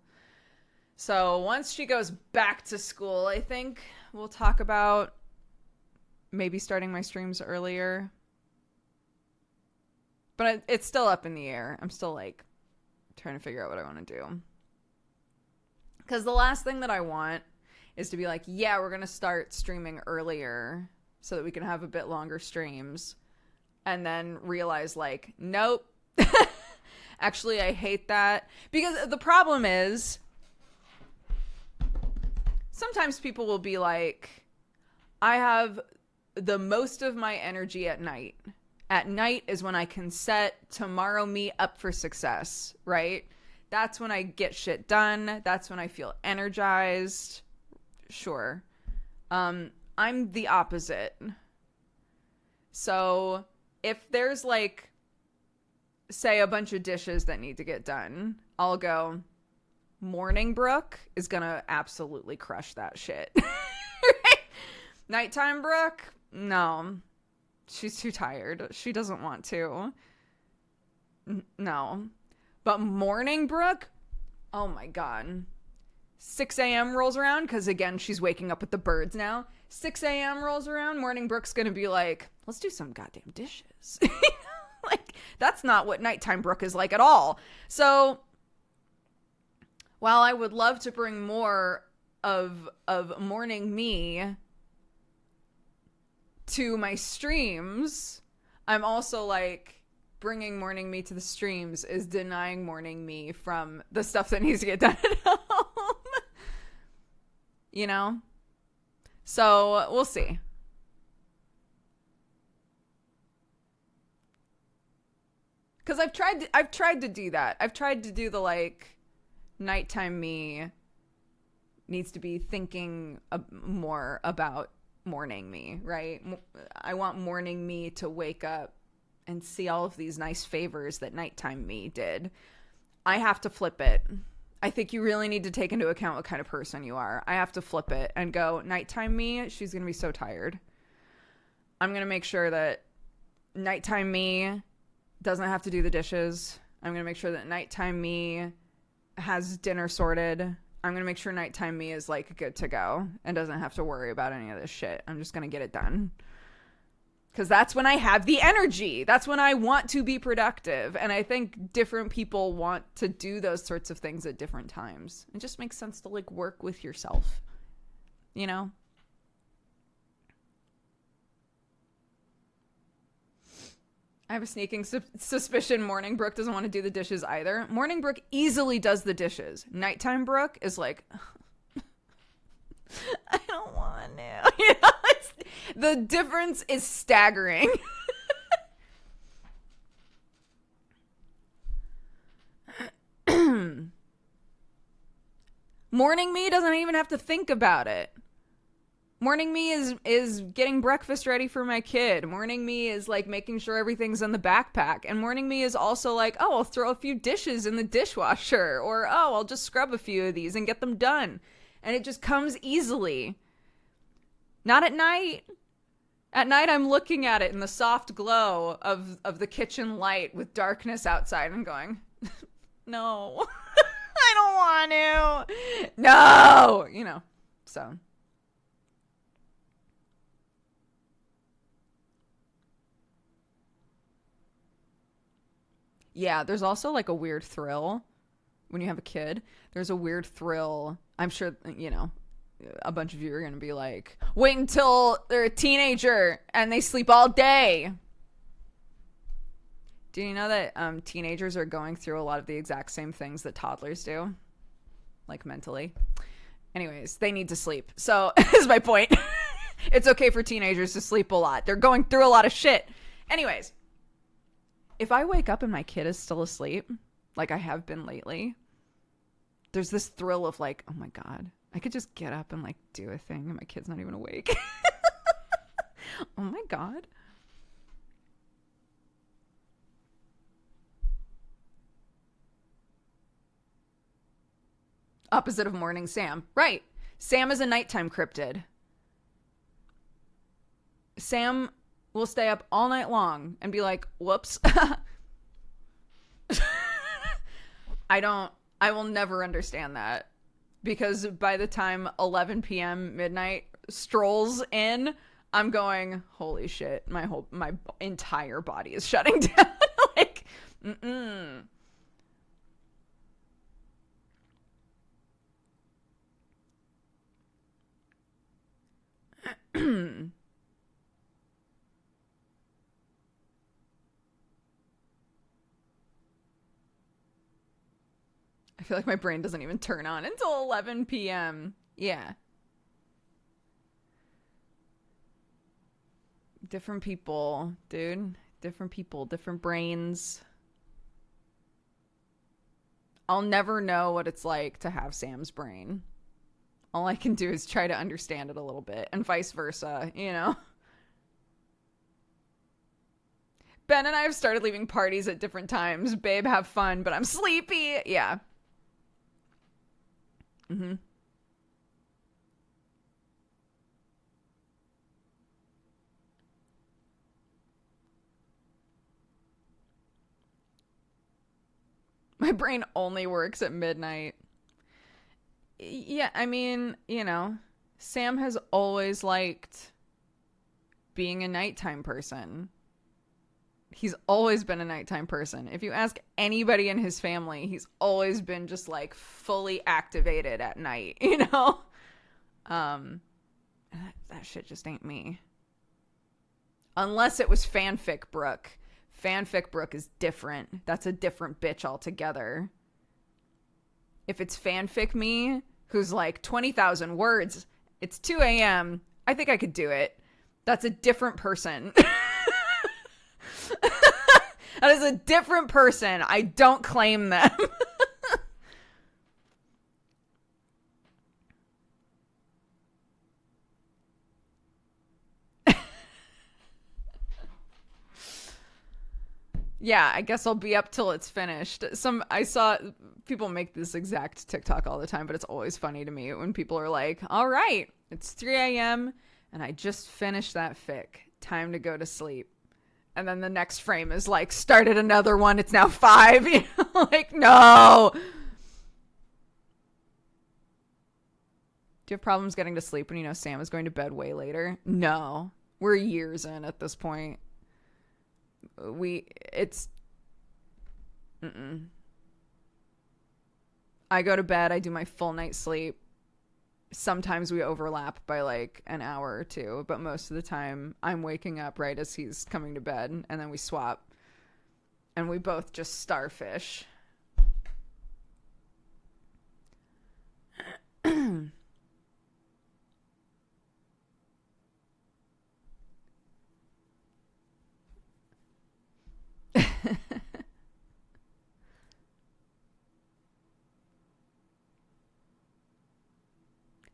So once she goes back to school, I think we'll talk about maybe starting my streams earlier. But it's still up in the air. I'm still like trying to figure out what I want to do. Because the last thing that I want is to be like, yeah, we're going to start streaming earlier so that we can have a bit longer streams. And then realize like, nope. Actually, I hate that. Because the problem is, sometimes people will be like, I have the most of my energy at night. At night is when I can set tomorrow me up for success, right? That's when I get shit done. That's when I feel energized. Sure. I'm the opposite. So if there's like, say, a bunch of dishes that need to get done, I'll go, Morning Brooke is gonna absolutely crush that shit. Right? Nighttime Brooke? No. She's too tired. She doesn't want to. No. But Morning Brooke? Oh my god. 6 a.m. rolls around, because again, she's waking up with the birds now. 6 a.m. rolls around, Morning Brooke's gonna be like, let's do some goddamn dishes. Like, that's not what Nighttime Brooke is like at all. So while I would love to bring more of morning me to my streams, I'm also like, bringing morning me to the streams is denying morning me from the stuff that needs to get done at home. You know? So we'll see. Because I've tried to do that. I've tried to do the like, nighttime me needs to be thinking more about morning me, right? I want morning me to wake up and see all of these nice favors that nighttime me did. I have to flip it. I think you really need to take into account what kind of person you are. I have to flip it and go, nighttime me, she's going to be so tired. I'm going to make sure that nighttime me doesn't have to do the dishes. I'm going to make sure that nighttime me has dinner sorted. I'm going to make sure nighttime me is like good to go and doesn't have to worry about any of this shit. I'm just going to get it done. Because that's when I have the energy. That's when I want to be productive. And I think different people want to do those sorts of things at different times. It just makes sense to like work with yourself, you know? I have a sneaking suspicion Morning Brooke doesn't want to do the dishes either. Morning Brooke easily does the dishes. Nighttime Brooke is like, I don't want to. You know, the difference is staggering. Morning me doesn't even have to think about it. Morning me is getting breakfast ready for my kid. Morning me is like making sure everything's in the backpack. And morning me is also like, oh, I'll throw a few dishes in the dishwasher. Or, oh, I'll just scrub a few of these and get them done. And it just comes easily. Not at night. At night, I'm looking at it in the soft glow of the kitchen light with darkness outside and going, no, I don't want to. No, you know, so. Yeah, there's also like a weird thrill when you have a kid. There's a weird thrill. I'm sure, you know, a bunch of you are going to be like, wait until they're a teenager and they sleep all day. Do you know that teenagers are going through a lot of the exact same things that toddlers do? Like mentally. Anyways, they need to sleep. So is my point. It's okay for teenagers to sleep a lot. They're going through a lot of shit. Anyways, if I wake up and my kid is still asleep, like I have been lately, there's this thrill of like, oh my God, I could just get up and like do a thing and my kid's not even awake. Oh my God. Opposite of morning Sam. Right. Sam is a nighttime cryptid. Sam will stay up all night long and be like, whoops. I will never understand that, because by the time 11 p.m. midnight strolls in, I'm going, holy shit, my entire body is shutting down. Like, I feel like my brain doesn't even turn on until 11 p.m. Yeah. Different people, dude. Different people, different brains. I'll never know what it's like to have Sam's brain. All I can do is try to understand it a little bit, and vice versa, you know? Ben and I have started leaving parties at different times. Babe, have fun, but I'm sleepy. Yeah. Mm-hmm. My brain only works at midnight. Yeah, I mean, you know, Sam has always liked being a nighttime person. He's always been a nighttime person. If you ask anybody in his family, he's always been just like fully activated at night, you know? That shit just ain't me. Unless it was fanfic Brooke. Fanfic Brooke is different. That's a different bitch altogether. If it's fanfic me, who's like 20,000 words, it's 2 a.m., I think I could do it. That's a different person. That is a different person. I don't claim them. Yeah, I guess I'll be up till it's finished. I saw people make this exact TikTok all the time, but it's always funny to me when people are like, all right, it's 3 a.m. and I just finished that fic. Time to go to sleep. And then the next frame is like, started another one. It's now 5. You know, like, no. Do you have problems getting to sleep when you know Sam is going to bed way later? No. We're years in at this point. I go to bed, I do my full night's sleep. Sometimes we overlap by like an hour or two, but most of the time I'm waking up right as he's coming to bed, and then we swap, and we both just starfish.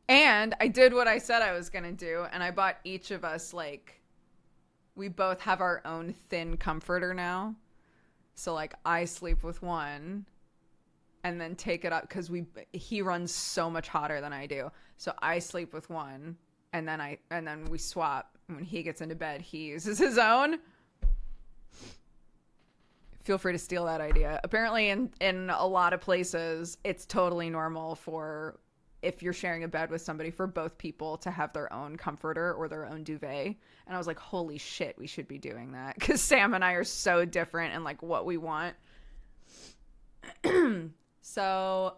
And I did what I said I was going to do, and I bought each of us, like, we both have our own thin comforter now. So, like, I sleep with one and then take it up, because he runs so much hotter than I do. So I sleep with one, and then we swap. When he gets into bed, he uses his own. Feel free to steal that idea. Apparently in a lot of places, it's totally normal for, if you're sharing a bed with somebody, for both people to have their own comforter or their own duvet. And I was like, holy shit, we should be doing that, because Sam and I are so different in like what we want. So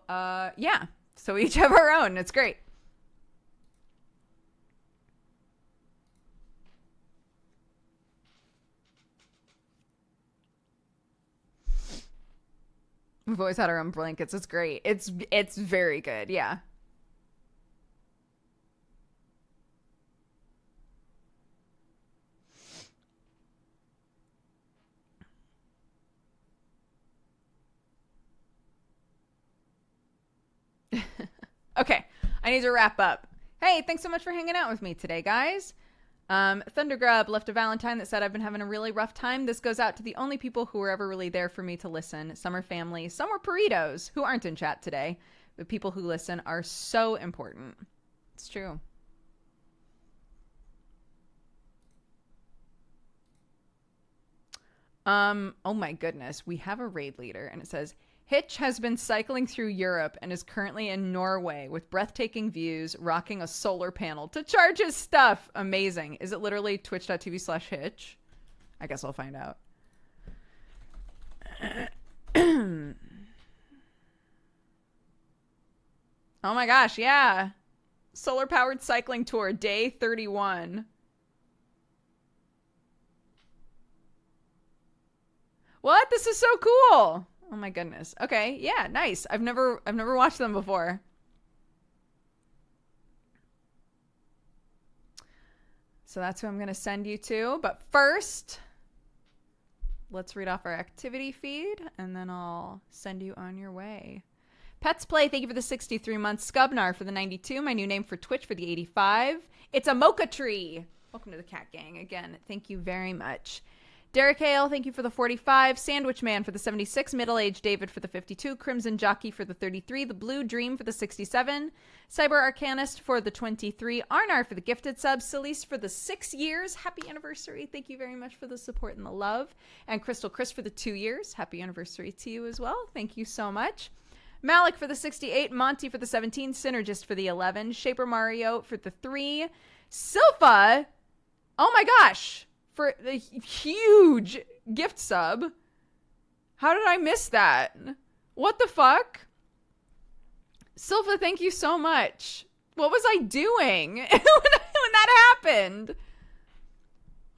yeah, so we each have our own. It's great. We've always had our own blankets. It's great. It's very good. Yeah. Okay, I need to wrap up. Hey, thanks so much for hanging out with me today, guys. Thundergrub left a Valentine that said, I've been having a really rough time. This goes out to the only people who were ever really there for me to listen. Some are family, some were burritos who aren't in chat today. But people who listen are so important. It's true. Oh my goodness. We have a raid leader and it says, Hitch has been cycling through Europe and is currently in Norway with breathtaking views, rocking a solar panel to charge his stuff. Amazing. Is it literally twitch.tv/Hitch? I guess I'll find out. Oh my gosh, yeah. Solar powered cycling tour, day 31. What? This is so cool. Oh my goodness. Okay, yeah, nice. I've never watched them before. So that's who I'm going to send you to. But first, let's read off our activity feed, and then I'll send you on your way. Pets Play, thank you for the 63 months. Scubnar for the 92. My new name for Twitch for the 85. It's a mocha tree. Welcome to the Cat Gang again. Thank you very much. Derek Hale, thank you for the 45. Sandwich Man for the 76. Middle-aged David for the 52. Crimson Jockey for the 33. The Blue Dream for the 67. Cyber Arcanist for the 23. Arnar for the gifted sub. Celise for the 6 years. Happy anniversary. Thank you very much for the support and the love. And Crystal Chris for the 2 years. Happy anniversary to you as well. Thank you so much. Malik for the 68. Monty for the 17. Synergist for the 11. Shaper Mario for the 3. Silpha. Oh my gosh. For the huge gift sub. How did I miss that? What the fuck? Silpha, thank you so much. What was I doing when that happened?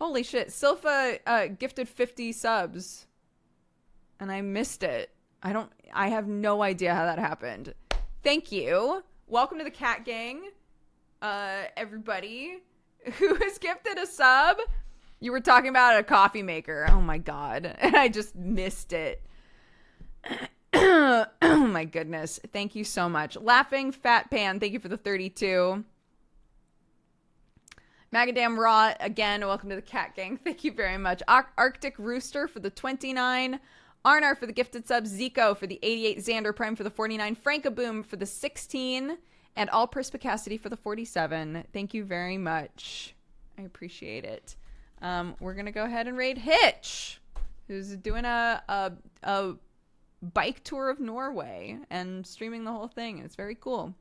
Holy shit. Silpha gifted 50 subs. And I missed it. I have no idea how that happened. Thank you. Welcome to the Cat Gang. Everybody who has gifted a sub. You were talking about a coffee maker. Oh my god. And I just missed it. Oh my goodness. Thank you so much. Laughing Fat Pan, thank you for the 32. Magadam Raw, again, welcome to the Cat Gang. Thank you very much. Arctic Rooster for the 29. Arnar for the gifted subs. Zico for the 88. Xander Prime for the 49. Frankaboom for the 16. And All Perspicacity for the 47. Thank you very much. I appreciate it. We're going to go ahead and raid Hitch, who's doing a bike tour of Norway and streaming the whole thing. It's very cool.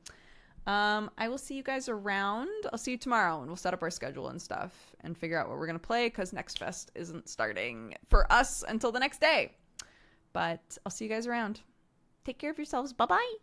I will see you guys around. I'll see you tomorrow, and we'll set up our schedule and stuff and figure out what we're going to play because Next Fest isn't starting for us until the next day. But I'll see you guys around. Take care of yourselves. Bye-bye.